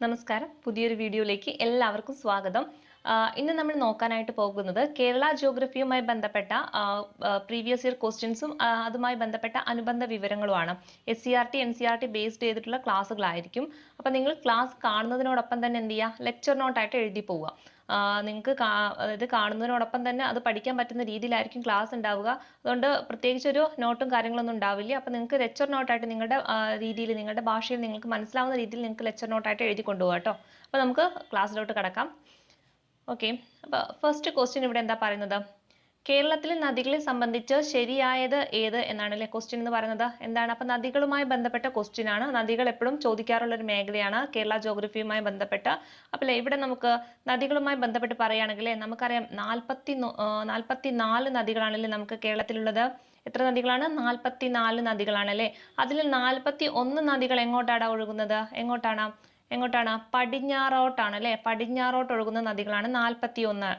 നമസ്കാരം പുതിയൊരു വീഡിയോയിലേക്ക് എല്ലാവർക്കും സ്വാഗതം. ഇന്ന് നമ്മൾ നോക്കാനായിട്ട് പോകുന്നത് കേരള ജിയോഗ്രഫിയുമായി ബന്ധപ്പെട്ട പ്രീവിയസ് ഇയർ ക്വസ്റ്റ്യൻസും അതുമായി ബന്ധപ്പെട്ട അനുബന്ധ വിവരങ്ങളുമാണ്. SCERT NCERT ബേസ്ഡ് ചെയ്തിട്ടുള്ള ക്ലാസ്സുകളായിരിക്കും. അപ്പോൾ നിങ്ങൾ ക്ലാസ് കാണുന്നതിനോടൊപ്പം തന്നെ എന്ത് ചെയ്യുക, ലെക്ചർ നോട്ടായിട്ട് എഴുതി പോവുക. നിങ്ങൾക്ക് അതായത് കാണുന്നതിനോടൊപ്പം തന്നെ അത് പഠിക്കാൻ പറ്റുന്ന രീതിയിലായിരിക്കും ക്ലാസ് ഉണ്ടാവുക. അതുകൊണ്ട് പ്രത്യേകിച്ചൊരു നോട്ടും കാര്യങ്ങളൊന്നും ഉണ്ടാവില്ല. അപ്പോൾ നിങ്ങൾക്ക് ലെക്ചർ നോട്ടായിട്ട് നിങ്ങളുടെ രീതിയിൽ, നിങ്ങളുടെ ഭാഷയിൽ നിങ്ങൾക്ക് മനസ്സിലാവുന്ന രീതിയിൽ നിങ്ങൾക്ക് ലെക്ചർ നോട്ടായിട്ട് എഴുതി കൊണ്ടുപോകാം കേട്ടോ. അപ്പോൾ നമുക്ക് ക്ലാസ്സിലോട്ട് കിടക്കാം. ഓക്കെ, അപ്പോൾ ഫസ്റ്റ് ക്വസ്റ്റ്യൻ ഇവിടെ എന്താ പറയുന്നത്? കേരളത്തിലെ നദികളെ സംബന്ധിച്ച് ശരിയായത് ഏത് എന്നാണ് അല്ലേ ക്വസ്റ്റ്യൻ എന്ന് പറയുന്നത്. എന്താണ്? അപ്പോൾ നദികളുമായി ബന്ധപ്പെട്ട ക്വസ്റ്റ്യൻ ആണ്. നദികൾ എപ്പോഴും ചോദിക്കാറുള്ള ഒരു മേഖലയാണ് കേരള ജോഗ്രഫിയുമായി ബന്ധപ്പെട്ട്. അപ്പോൾ ഇവിടെ നമുക്ക് നദികളുമായി ബന്ധപ്പെട്ട് പറയുകയാണെങ്കിൽ നമുക്കറിയാം 44 നദികളാണല്ലേ നമുക്ക് കേരളത്തിലുള്ളത്. എത്ര നദികളാണ്? 44 നദികളാണല്ലേ. അതിൽ 41 നദികൾ എങ്ങോട്ടാണ് ഒഴുകുന്നത്? എങ്ങോട്ടാണ്? പടിഞ്ഞാറോട്ടാണ് അല്ലേ. പടിഞ്ഞാറോട്ട് ഒഴുകുന്ന നദികളാണ് 41.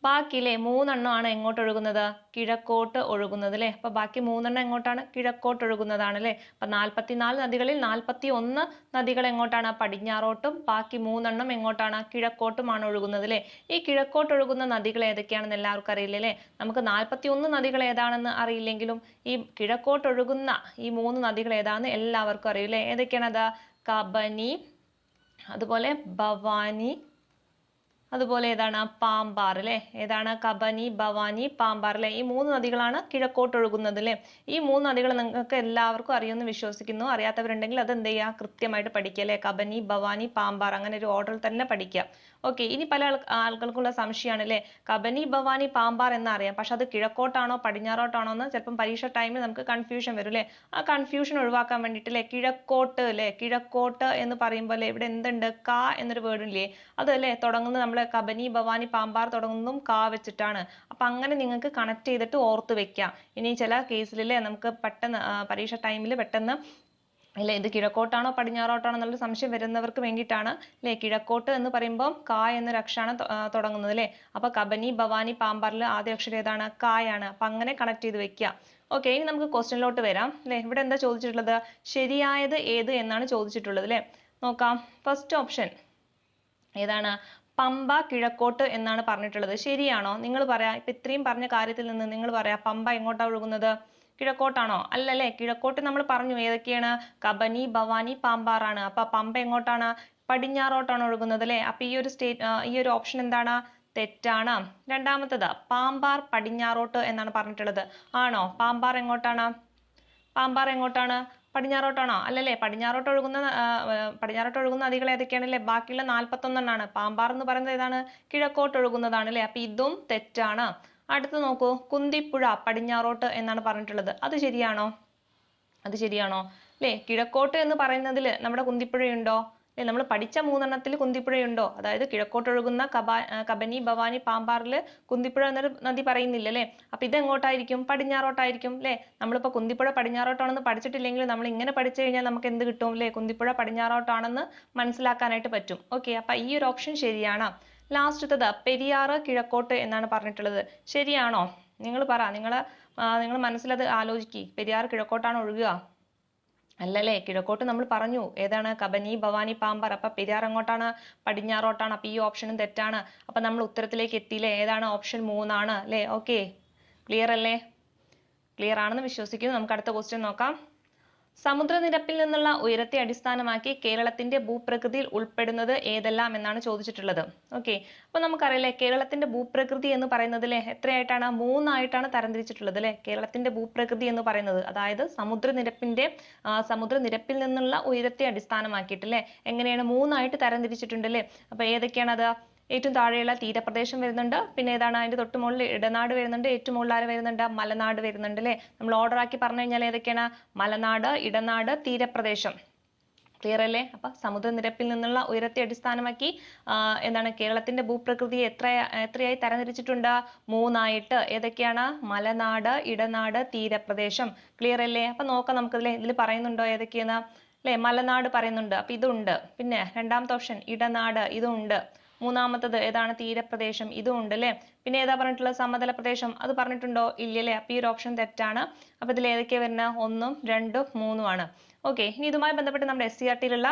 ബാക്കിയില്ലേ 3 എണ്ണമാണ് എങ്ങോട്ട് ഒഴുകുന്നത്? കിഴക്കോട്ട് ഒഴുകുന്നത് അല്ലേ. അപ്പൊ ബാക്കി 3 എണ്ണം എങ്ങോട്ടാണ്? കിഴക്കോട്ട് ഒഴുകുന്നതാണ് അല്ലേ. അപ്പൊ 44 നദികളിൽ 41 നദികൾ എങ്ങോട്ടാണ്? പടിഞ്ഞാറോട്ടും ബാക്കി 3 എണ്ണം എങ്ങോട്ടാണ്? കിഴക്കോട്ടുമാണ് ഒഴുകുന്നത് അല്ലേ. ഈ കിഴക്കോട്ട് ഒഴുകുന്ന നദികൾ ഏതൊക്കെയാണെന്ന് എല്ലാവർക്കും അറിയില്ലേ അല്ലേ. നമുക്ക് 41 നദികൾ ഏതാണെന്ന് അറിയില്ലെങ്കിലും ഈ കിഴക്കോട്ട് ഒഴുകുന്ന ഈ 3 നദികൾ ഏതാണെന്ന് എല്ലാവർക്കും അറിയില്ലേ. ഏതൊക്കെയാണത്? കബനി, അതുപോലെ ഭവാനി, അതുപോലെ ഏതാണ്? പാമ്പാർ അല്ലേ. ഏതാണ്? കബനി, ഭവാനി, പാമ്പാർ അല്ലേ. ഈ 3 നദികളാണ് കിഴക്കോട്ട് ഒഴുകുന്നത് അല്ലേ. ഈ 3 നദികൾ നിങ്ങൾക്ക് എല്ലാവർക്കും അറിയുമെന്ന് വിശ്വസിക്കുന്നു. അറിയാത്തവരുണ്ടെങ്കിൽ അത് എന്ത് ചെയ്യുക? കൃത്യമായിട്ട് പഠിക്കുക അല്ലേ. കബനി, ഭവാനി, പാമ്പാർ, അങ്ങനെ ഒരു ഓർഡറിൽ തന്നെ പഠിക്കുക. ഓക്കെ, ഇനി പല ആളുകൾക്കുള്ള സംശയമാണ് അല്ലേ. കബനി, ഭവാനി, പാമ്പാർ എന്നറിയാം, പക്ഷെ അത് കിഴക്കോട്ടാണോ പടിഞ്ഞാറോട്ടാണോ എന്ന് ചിലപ്പം പരീക്ഷ ടൈമിൽ നമുക്ക് കൺഫ്യൂഷൻ വരും അല്ലേ. ആ കൺഫ്യൂഷൻ ഒഴിവാക്കാൻ വേണ്ടിയിട്ട് അല്ലേ കിഴക്കോട്ട് അല്ലേ. കിഴക്കോട്ട് എന്ന് പറയുമ്പോൾ ഇവിടെ എന്തുണ്ട്? ക എന്നൊരു വേർഡ് ഇല്ലേ. അതല്ലേ തുടങ്ങുന്നത് നമ്മൾ കബനി, ഭവാനി, പാമ്പാർ തുടങ്ങുന്നതും കാ വെച്ചിട്ടാണ്. അപ്പൊ അങ്ങനെ നിങ്ങൾക്ക് കണക്ട് ചെയ്തിട്ട് ഓർത്ത് വെക്കാം. ഇനി ചില കേസിലല്ലേ നമുക്ക് പെട്ടെന്ന് പരീക്ഷ ടൈമിൽ പെട്ടെന്ന് അല്ലെ ഇത് കിഴക്കോട്ടാണോ പടിഞ്ഞാറോട്ടാണോ എന്നുള്ള സംശയം വരുന്നവർക്ക് വേണ്ടിയിട്ടാണ് അല്ലെ. കിഴക്കോട്ട് എന്ന് പറയുമ്പോൾ കാ എന്നൊരു അക്ഷരമാണ് തുടങ്ങുന്നത് അല്ലേ. അപ്പൊ കബനി, ഭവാനി, പാമ്പാറിൽ ആദ്യ അക്ഷരം ഏതാണ്? കായാണ്. അപ്പൊ അങ്ങനെ കണക്ട് ചെയ്ത് വെക്കുക. ഓക്കെ, ഇനി നമുക്ക് ക്വസ്റ്റ്യനിലോട്ട് വരാം അല്ലെ. ഇവിടെ എന്താ ചോദിച്ചിട്ടുള്ളത്? ശരിയായത് ഏത് എന്നാണ് ചോദിച്ചിട്ടുള്ളത് അല്ലെ. നോക്കാം. ഫസ്റ്റ് ഓപ്ഷൻ ഏതാണ്? പമ്പ കിഴക്കോട്ട് എന്നാണ് പറഞ്ഞിട്ടുള്ളത്. ശരിയാണോ? നിങ്ങൾ പറയാം. ഇപ്പൊ ഇത്രയും പറഞ്ഞ കാര്യത്തിൽ നിന്ന് നിങ്ങൾ പറയാം പമ്പ എങ്ങോട്ടാ ഒഴുകുന്നത്? കിഴക്കോട്ടാണോ? അല്ലല്ലേ. കിഴക്കോട്ട് നമ്മൾ പറഞ്ഞു ഏതൊക്കെയാണ്? കബനി, ഭവാനി, പാമ്പാറാണ്. അപ്പൊ പമ്പ എങ്ങോട്ടാണ്? പടിഞ്ഞാറോട്ടാണ് ഒഴുകുന്നത് അല്ലെ. അപ്പൊ ഈ ഒരു ഓപ്ഷൻ എന്താണ്? തെറ്റാണ്. രണ്ടാമത്തത് പാമ്പാർ പടിഞ്ഞാറോട്ട് എന്നാണ് പറഞ്ഞിട്ടുള്ളത്. ആണോ? പാമ്പാർ എങ്ങോട്ടാണ്? പടിഞ്ഞാറോട്ടാണോ? അല്ലല്ലേ. പടിഞ്ഞാറോട്ട് ഒഴുകുന്ന നദികൾ ഏതൊക്കെയാണല്ലേ? ബാക്കിയുള്ള 41 എണ്ണാണ്. പാമ്പാർ എന്ന് പറയുന്നത് ഏതാണ്? കിഴക്കോട്ട് ഒഴുകുന്നതാണ് അല്ലേ. അപ്പൊ ഇതും തെറ്റാണ്. അടുത്ത് നോക്കൂ. കുന്തിപ്പുഴ പടിഞ്ഞാറോട്ട് എന്നാണ് പറഞ്ഞിട്ടുള്ളത്. അത് ശരിയാണോ? അല്ലേ. കിഴക്കോട്ട് എന്ന് പറയുന്നതിൽ നമ്മുടെ കുന്തിപ്പുഴയുണ്ടോ? അല്ലെ. നമ്മൾ പഠിച്ച 3 എണ്ണത്തിൽ കുന്തിപ്പുഴയുണ്ടോ? അതായത് കിഴക്കോട്ട് ഒഴുകുന്ന കബനി, ഭവാനി, പാമ്പാറിൽ കുന്തിപ്പുഴ എന്നൊരു നദി പറയുന്നില്ല അല്ലേ. അപ്പൊ ഇത് എങ്ങോട്ടായിരിക്കും? പടിഞ്ഞാറോട്ടായിരിക്കും അല്ലേ. നമ്മളിപ്പോ കുന്തിപ്പുഴ പടിഞ്ഞാറോട്ടാണെന്ന് പഠിച്ചിട്ടില്ലെങ്കിൽ നമ്മൾ ഇങ്ങനെ പഠിച്ചു കഴിഞ്ഞാൽ നമുക്ക് എന്ത് കിട്ടും അല്ലേ? കുന്തിപ്പുഴ പടിഞ്ഞാറോട്ടാണെന്ന് മനസ്സിലാക്കാനായിട്ട് പറ്റും. ഓക്കെ, അപ്പൊ ഈ ഒരു ഓപ്ഷൻ ശരിയാണ്. ലാസ്റ്റത്തത് പെരിയാറ് കിഴക്കോട്ട് എന്നാണ് പറഞ്ഞിട്ടുള്ളത്. ശരിയാണോ? നിങ്ങൾ പറ. നിങ്ങൾ മനസ്സിലത് ആലോചിക്കുക. പെരിയാർ കിഴക്കോട്ടാണ് ഒഴുകുക? അല്ലല്ലേ. കിഴക്കോട്ട് നമ്മൾ പറഞ്ഞു ഏതാണ്? കബനി, ഭവാനി, പാമ്പാർ. അപ്പൊ പെരിയാർ എങ്ങോട്ടാണ്? പടിഞ്ഞാറോട്ടാണ്. അപ്പൊ ഈ ഓപ്ഷനും തെറ്റാണ്. അപ്പൊ നമ്മൾ ഉത്തരത്തിലേക്ക് എത്തിയില്ലേ. ഏതാണ്? ഓപ്ഷൻ 3 ആണ് അല്ലേ. ഓക്കെ, ക്ലിയർ അല്ലേ? ക്ലിയർ ആണെന്ന് വിശ്വസിക്കുന്നു. നമുക്ക് അടുത്ത ക്വസ്റ്റ്യൻ നോക്കാം. സമുദ്രനിരപ്പിൽ നിന്നുള്ള ഉയരത്തെ അടിസ്ഥാനമാക്കി കേരളത്തിന്റെ ഭൂപ്രകൃതിയിൽ ഉൾപ്പെടുന്നത് ഏതെല്ലാം എന്നാണ് ചോദിച്ചിട്ടുള്ളത്. ഓക്കെ, അപ്പൊ നമുക്കറിയാലേ കേരളത്തിന്റെ ഭൂപ്രകൃതി എന്ന് പറയുന്നതിലെ എത്രയായിട്ടാണ്? 3 ആയിട്ടാണ് തരംതിരിച്ചിട്ടുള്ളത് അല്ലെ. കേരളത്തിന്റെ ഭൂപ്രകൃതി എന്ന് പറയുന്നത് അതായത് സമുദ്രനിരപ്പിൽ നിന്നുള്ള ഉയരത്തെ അടിസ്ഥാനമാക്കിയിട്ട് അല്ലെ എങ്ങനെയാണ് 3 ആയിട്ട് തരംതിരിച്ചിട്ടുണ്ട് അല്ലെ. അപ്പൊ ഏതൊക്കെയാണത്? ഏറ്റവും താഴെയുള്ള തീരപ്രദേശം വരുന്നുണ്ട്. പിന്നെ ഏതാണ്? അതിന്റെ തൊട്ട് മുകളിൽ ഇടനാട് വരുന്നുണ്ട്. ഏറ്റവും മുകളിൽ ആര് വരുന്നുണ്ട്? മലനാട് വരുന്നുണ്ട് അല്ലെ. നമ്മൾ ഓർഡർ ആക്കി പറഞ്ഞു കഴിഞ്ഞാൽ ഏതൊക്കെയാണ്? മലനാട്, ഇടനാട്, തീരപ്രദേശം. ക്ലിയർ അല്ലേ? അപ്പൊ സമുദ്രനിരപ്പിൽ നിന്നുള്ള ഉയരത്തെ അടിസ്ഥാനമാക്കി എന്താണ് കേരളത്തിന്റെ ഭൂപ്രകൃതിയെ എത്രയായി തരംതിരിച്ചിട്ടുണ്ട്? 3 ആയിട്ട്. ഏതൊക്കെയാണ്? മലനാട്, ഇടനാട്, തീരപ്രദേശം. ക്ലിയർ അല്ലേ? അപ്പൊ നോക്കാം നമുക്ക് ഇതിൽ പറയുന്നുണ്ടോ ഏതൊക്കെയാണ് അല്ലെ. മലനാട് പറയുന്നുണ്ട്. അപ്പൊ ഇതുണ്ട്. പിന്നെ രണ്ടാമത്തെ ഓപ്ഷൻ ഇടനാട്, ഇതുണ്ട്. മൂന്നാമത്തത് ഏതാണ്? തീരപ്രദേശം, ഇതും ഉണ്ട് അല്ലെ. പിന്നെ ഏതാ പറഞ്ഞിട്ടുള്ളത്? സമതല പ്രദേശം. അത് പറഞ്ഞിട്ടുണ്ടോ? ഇല്ലല്ലേ. അപ്പൊ ഈ ഒരു ഓപ്ഷൻ തെറ്റാണ്. അപ്പൊ ഇതിൽ ഏതൊക്കെയാ വരുന്നത്? 1, 2, 3 ആണ്. ഓക്കെ, ഇനി ഇതുമായി ബന്ധപ്പെട്ട് നമ്മുടെ SCERT-യിലുള്ള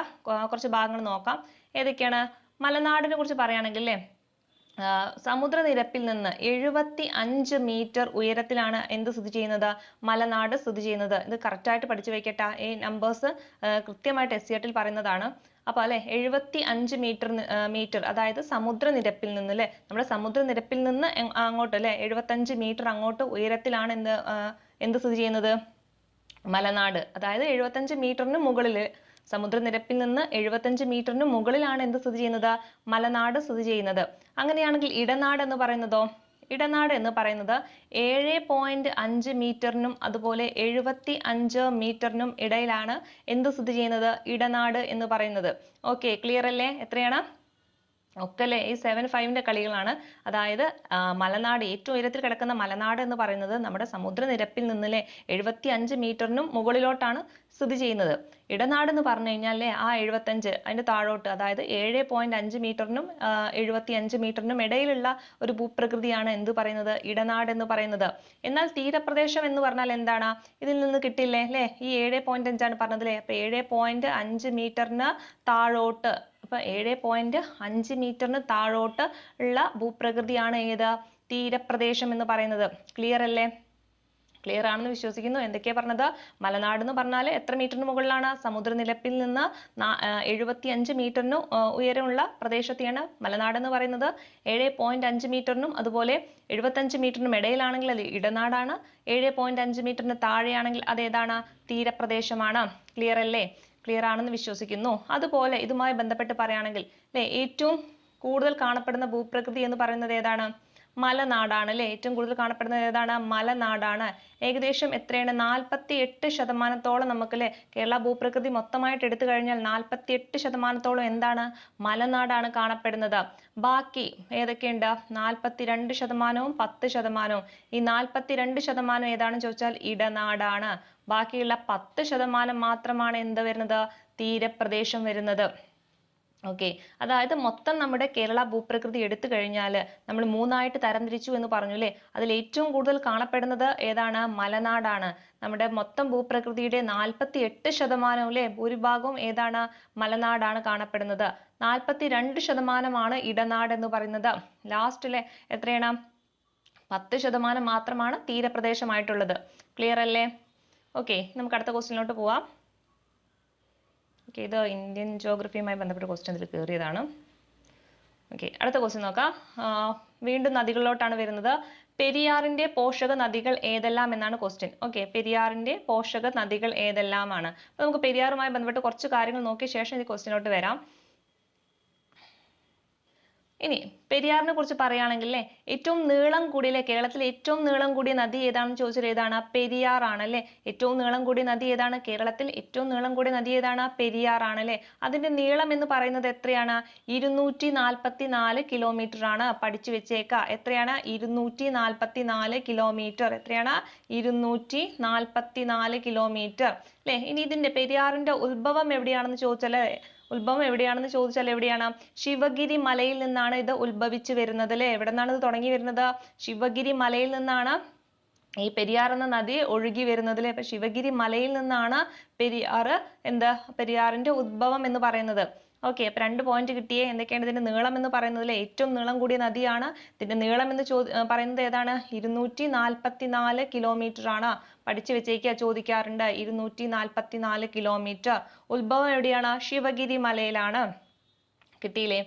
കുറച്ച് ഭാഗങ്ങൾ നോക്കാം. ഏതൊക്കെയാണ്? മലനാടിനെ കുറിച്ച് പറയുകയാണെങ്കിൽ അല്ലേ, സമുദ്രനിരപ്പിൽ നിന്ന് 75 മീറ്റർ ഉയരത്തിലാണ് എന്ത് സ്ഥിതി ചെയ്യുന്നത്? മലനാട് സ്ഥിതി ചെയ്യുന്നത്. ഇത് കറക്റ്റായിട്ട് പഠിച്ചു വെക്കട്ടെ. ഈ നമ്പേഴ്സ് കൃത്യമായിട്ട് SCERT-ൽ പറയുന്നതാണ്. അപ്പൊ അല്ലെ 75 മീറ്റർ അതായത് സമുദ്രനിരപ്പിൽ നിന്ന് അല്ലെ, നമ്മുടെ സമുദ്രനിരപ്പിൽ നിന്ന് അങ്ങോട്ട് അല്ലെ 75 മീറ്റർ അങ്ങോട്ട് ഉയരത്തിലാണ് എന്ത് സ്ഥിതി ചെയ്യുന്നത്? മലനാട്. അതായത് 75 മീറ്ററിന് മുകളിൽ, സമുദ്രനിരപ്പിൽ നിന്ന് 75 മീറ്ററിന് മുകളിലാണ് എന്ത് സ്ഥിതി ചെയ്യുന്നത്? മലനാട് സ്ഥിതി ചെയ്യുന്നത്. അങ്ങനെയാണെങ്കിൽ ഇടനാട് എന്ന് പറയുന്നതോ? ഇടനാട് എന്ന് പറയുന്നത് 7.5 മീറ്ററിനും അതുപോലെ 75 മീറ്ററിനും ഇടയിലാണ് എന്ത് സ്ഥിതി ചെയ്യുന്നത്? ഇടനാട് എന്ന് പറയുന്നത്. ഓക്കെ, ക്ലിയർ അല്ലേ? എത്രയാണ്? ഒക്കെ അല്ലേ ഈ 7-5ന്റെ കളികളാണ്. അതായത് മലനാട്, ഏറ്റവും ഉയരത്തിൽ കിടക്കുന്ന മലനാട് എന്ന് പറയുന്നത് നമ്മുടെ സമുദ്രനിരപ്പിൽ നിന്നല്ലേ 75 മീറ്ററിനും മുകളിലോട്ടാണ് സ്ഥിതി ചെയ്യുന്നത്. ഇടനാട് എന്ന് പറഞ്ഞു കഴിഞ്ഞാൽ ആ 75 അതിന്റെ താഴോട്ട്, അതായത് 7.5 മീറ്ററിനും 75 മീറ്ററിനും ഇടയിലുള്ള ഒരു ഭൂപ്രകൃതിയാണ് എന്ത് പറയുന്നത്? ഇടനാട് എന്ന് പറയുന്നത്. എന്നാൽ തീരപ്രദേശം എന്ന് പറഞ്ഞാൽ എന്താണ്? ഇതിൽ നിന്ന് കിട്ടില്ലേ അല്ലെ, ഈ 7.5 ആണ് പറഞ്ഞതല്ലേ. അപ്പൊ 7.5 മീറ്ററിന് താഴോട്ട്, അപ്പൊ 7.5 മീറ്ററിന് താഴോട്ട് ഉള്ള ഭൂപ്രകൃതിയാണ് ഏത്? തീരപ്രദേശം എന്ന് പറയുന്നത്. ക്ലിയർ അല്ലേ? ക്ലിയർ ആണെന്ന് വിശ്വസിക്കുന്നു. എന്തൊക്കെയാ പറഞ്ഞത്? മലനാട് എന്ന് പറഞ്ഞാൽ എത്ര മീറ്ററിന് മുകളിലാണ്? സമുദ്രനിരപ്പിൽ നിന്ന് 75 മീറ്ററിന് ഉയരമുള്ള പ്രദേശത്തെയാണ് മലനാട് എന്ന് പറയുന്നത്. 7.5 മീറ്ററിനും അതുപോലെ 75 മീറ്ററിനും ഇടയിലാണെങ്കിൽ അത് ഇടനാടാണ്. 7.5 മീറ്ററിന് താഴെയാണെങ്കിൽ അത് ഏതാണ്? തീരപ്രദേശമാണ്. ക്ലിയർ അല്ലേ? ക്ലിയർ ആണെന്ന് വിശ്വസിക്കുന്നു. അതുപോലെ ഇതുമായി ബന്ധപ്പെട്ട് പറയുകയാണെങ്കിൽ അല്ലെ, ഏറ്റവും കൂടുതൽ കാണപ്പെടുന്ന ഭൂപ്രകൃതി എന്ന് പറയുന്നത് ഏതാണ്? മലനാടാണ് അല്ലെ. ഏറ്റവും കൂടുതൽ കാണപ്പെടുന്നത് ഏതാണ്? മലനാടാണ്. ഏകദേശം എത്രയാണ്? 48% നമുക്ക് അല്ലെ, കേരള ഭൂപ്രകൃതി മൊത്തമായിട്ട് എടുത്തു കഴിഞ്ഞാൽ 48% എന്താണ്? മലനാടാണ് കാണപ്പെടുന്നത്. ബാക്കി ഏതൊക്കെയുണ്ട്? 42%വും 10%വും. ഈ 42% ഏതാണെന്ന് ചോദിച്ചാൽ ഇടനാടാണ്. ബാക്കിയുള്ള 10% മാത്രമാണ് എന്ത് വരുന്നത്? തീരപ്രദേശം വരുന്നത്. ഓക്കെ, അതായത് മൊത്തം നമ്മുടെ കേരള ഭൂപ്രകൃതി എടുത്തു കഴിഞ്ഞാൽ നമ്മൾ 3ആയിട്ട് തരംതിരിച്ചു എന്ന് പറഞ്ഞു അല്ലേ. അതിൽ ഏറ്റവും കൂടുതൽ കാണപ്പെടുന്നത് ഏതാണ്? മലനാടാണ്. നമ്മുടെ മൊത്തം ഭൂപ്രകൃതിയുടെ 48% അല്ലേ, ഭൂരിഭാഗവും ഏതാണ്? മലനാടാണ് കാണപ്പെടുന്നത്. 42% ഇടനാട് എന്ന് പറയുന്നത്. ലാസ്റ്റ് അല്ലേ എത്രയാണ്? 10% മാത്രമാണ് തീരപ്രദേശമായിട്ടുള്ളത്. ക്ലിയർ അല്ലേ? ഓക്കെ, നമുക്ക് അടുത്ത ക്വസ്റ്റ്യനിലോട്ട് പോവാം. ഓക്കെ, ഇത് ഇന്ത്യൻ ജോഗ്രഫിയുമായി ബന്ധപ്പെട്ട ക്വസ്റ്റ്യൻ ഇതിൽ കയറിയതാണ്. ഓക്കെ, അടുത്ത ക്വസ്റ്റ്യൻ നോക്കാം. വീണ്ടും നദികളിലോട്ടാണ് വരുന്നത്. പെരിയാറിന്റെ പോഷക നദികൾ ഏതെല്ലാം എന്നാണ് ക്വസ്റ്റ്യൻ. ഓക്കെ, പെരിയാറിന്റെ പോഷക നദികൾ ഏതെല്ലാമാണ്. അപ്പൊ നമുക്ക് പെരിയാറുമായി ബന്ധപ്പെട്ട് കുറച്ച് കാര്യങ്ങൾ നോക്കിയ ശേഷം ഈ ക്വസ്റ്റ്യനിലോട്ട് വരാം. ഇനി പെരിയാറിനെ കുറിച്ച് പറയുകയാണെങ്കിൽ ഏറ്റവും നീളം കൂടിയ, കേരളത്തിലെ ഏറ്റവും നീളം കൂടിയ നദി ഏതാണെന്ന് ചോദിച്ചാൽ ഏതാണ്? പെരിയാർ ആണ് അല്ലെ. ഏറ്റവും നീളം കൂടിയ നദി ഏതാണ്? കേരളത്തിൽ ഏറ്റവും നീളം കൂടിയ നദി ഏതാണ്? പെരിയാർ ആണ് അല്ലെ. അതിന്റെ നീളം എന്ന് പറയുന്നത് എത്രയാണ്? 244 കിലോമീറ്റർ ആണ്. പഠിച്ചു വെച്ചേക്ക. എത്രയാണ്? 244 കിലോമീറ്റർ. എത്രയാണ്? 244 കിലോമീറ്റർ അല്ലെ. ഇനി ഇതിന്റെ പെരിയാറിന്റെ ഉത്ഭവം എവിടെയാണെന്ന് ചോദിച്ചാൽ എവിടെയാണ്? ശിവഗിരി മലയിൽ നിന്നാണ് ഇത് ഉത്ഭവിച്ചു വരുന്നത് അല്ലെ. എവിടെ നിന്നാണ് ഇത് തുടങ്ങി വരുന്നത്? ശിവഗിരി മലയിൽ നിന്നാണ് ഈ പെരിയാർ എന്ന നദി ഒഴുകി വരുന്നത് അല്ലെ. അപ്പൊ ശിവഗിരി മലയിൽ നിന്നാണ് പെരിയാറിന്റെ ഉത്ഭവം എന്ന് പറയുന്നത്. ഓക്കെ, അപ്പൊ 2 പോയിന്റ് കിട്ടിയേ. എന്തൊക്കെയാണ് ഇതിന്റെ നീളം എന്ന് പറയുന്നത് അല്ലെ? ഏറ്റവും നീളം കൂടിയ നദിയാണ്. ഇതിന്റെ നീളം എന്ന് പറയുന്നത് ഏതാണ്? 244 കിലോമീറ്റർ ആണ്. പഠിച്ചു വെച്ചേക്കുക, ചോദിക്കാറുണ്ട്. 244 കിലോമീറ്റർ. ഉത്ഭവം എവിടെയാണ്? ശിവഗിരി മലയിലാണ്. കിട്ടിയില്ലേ?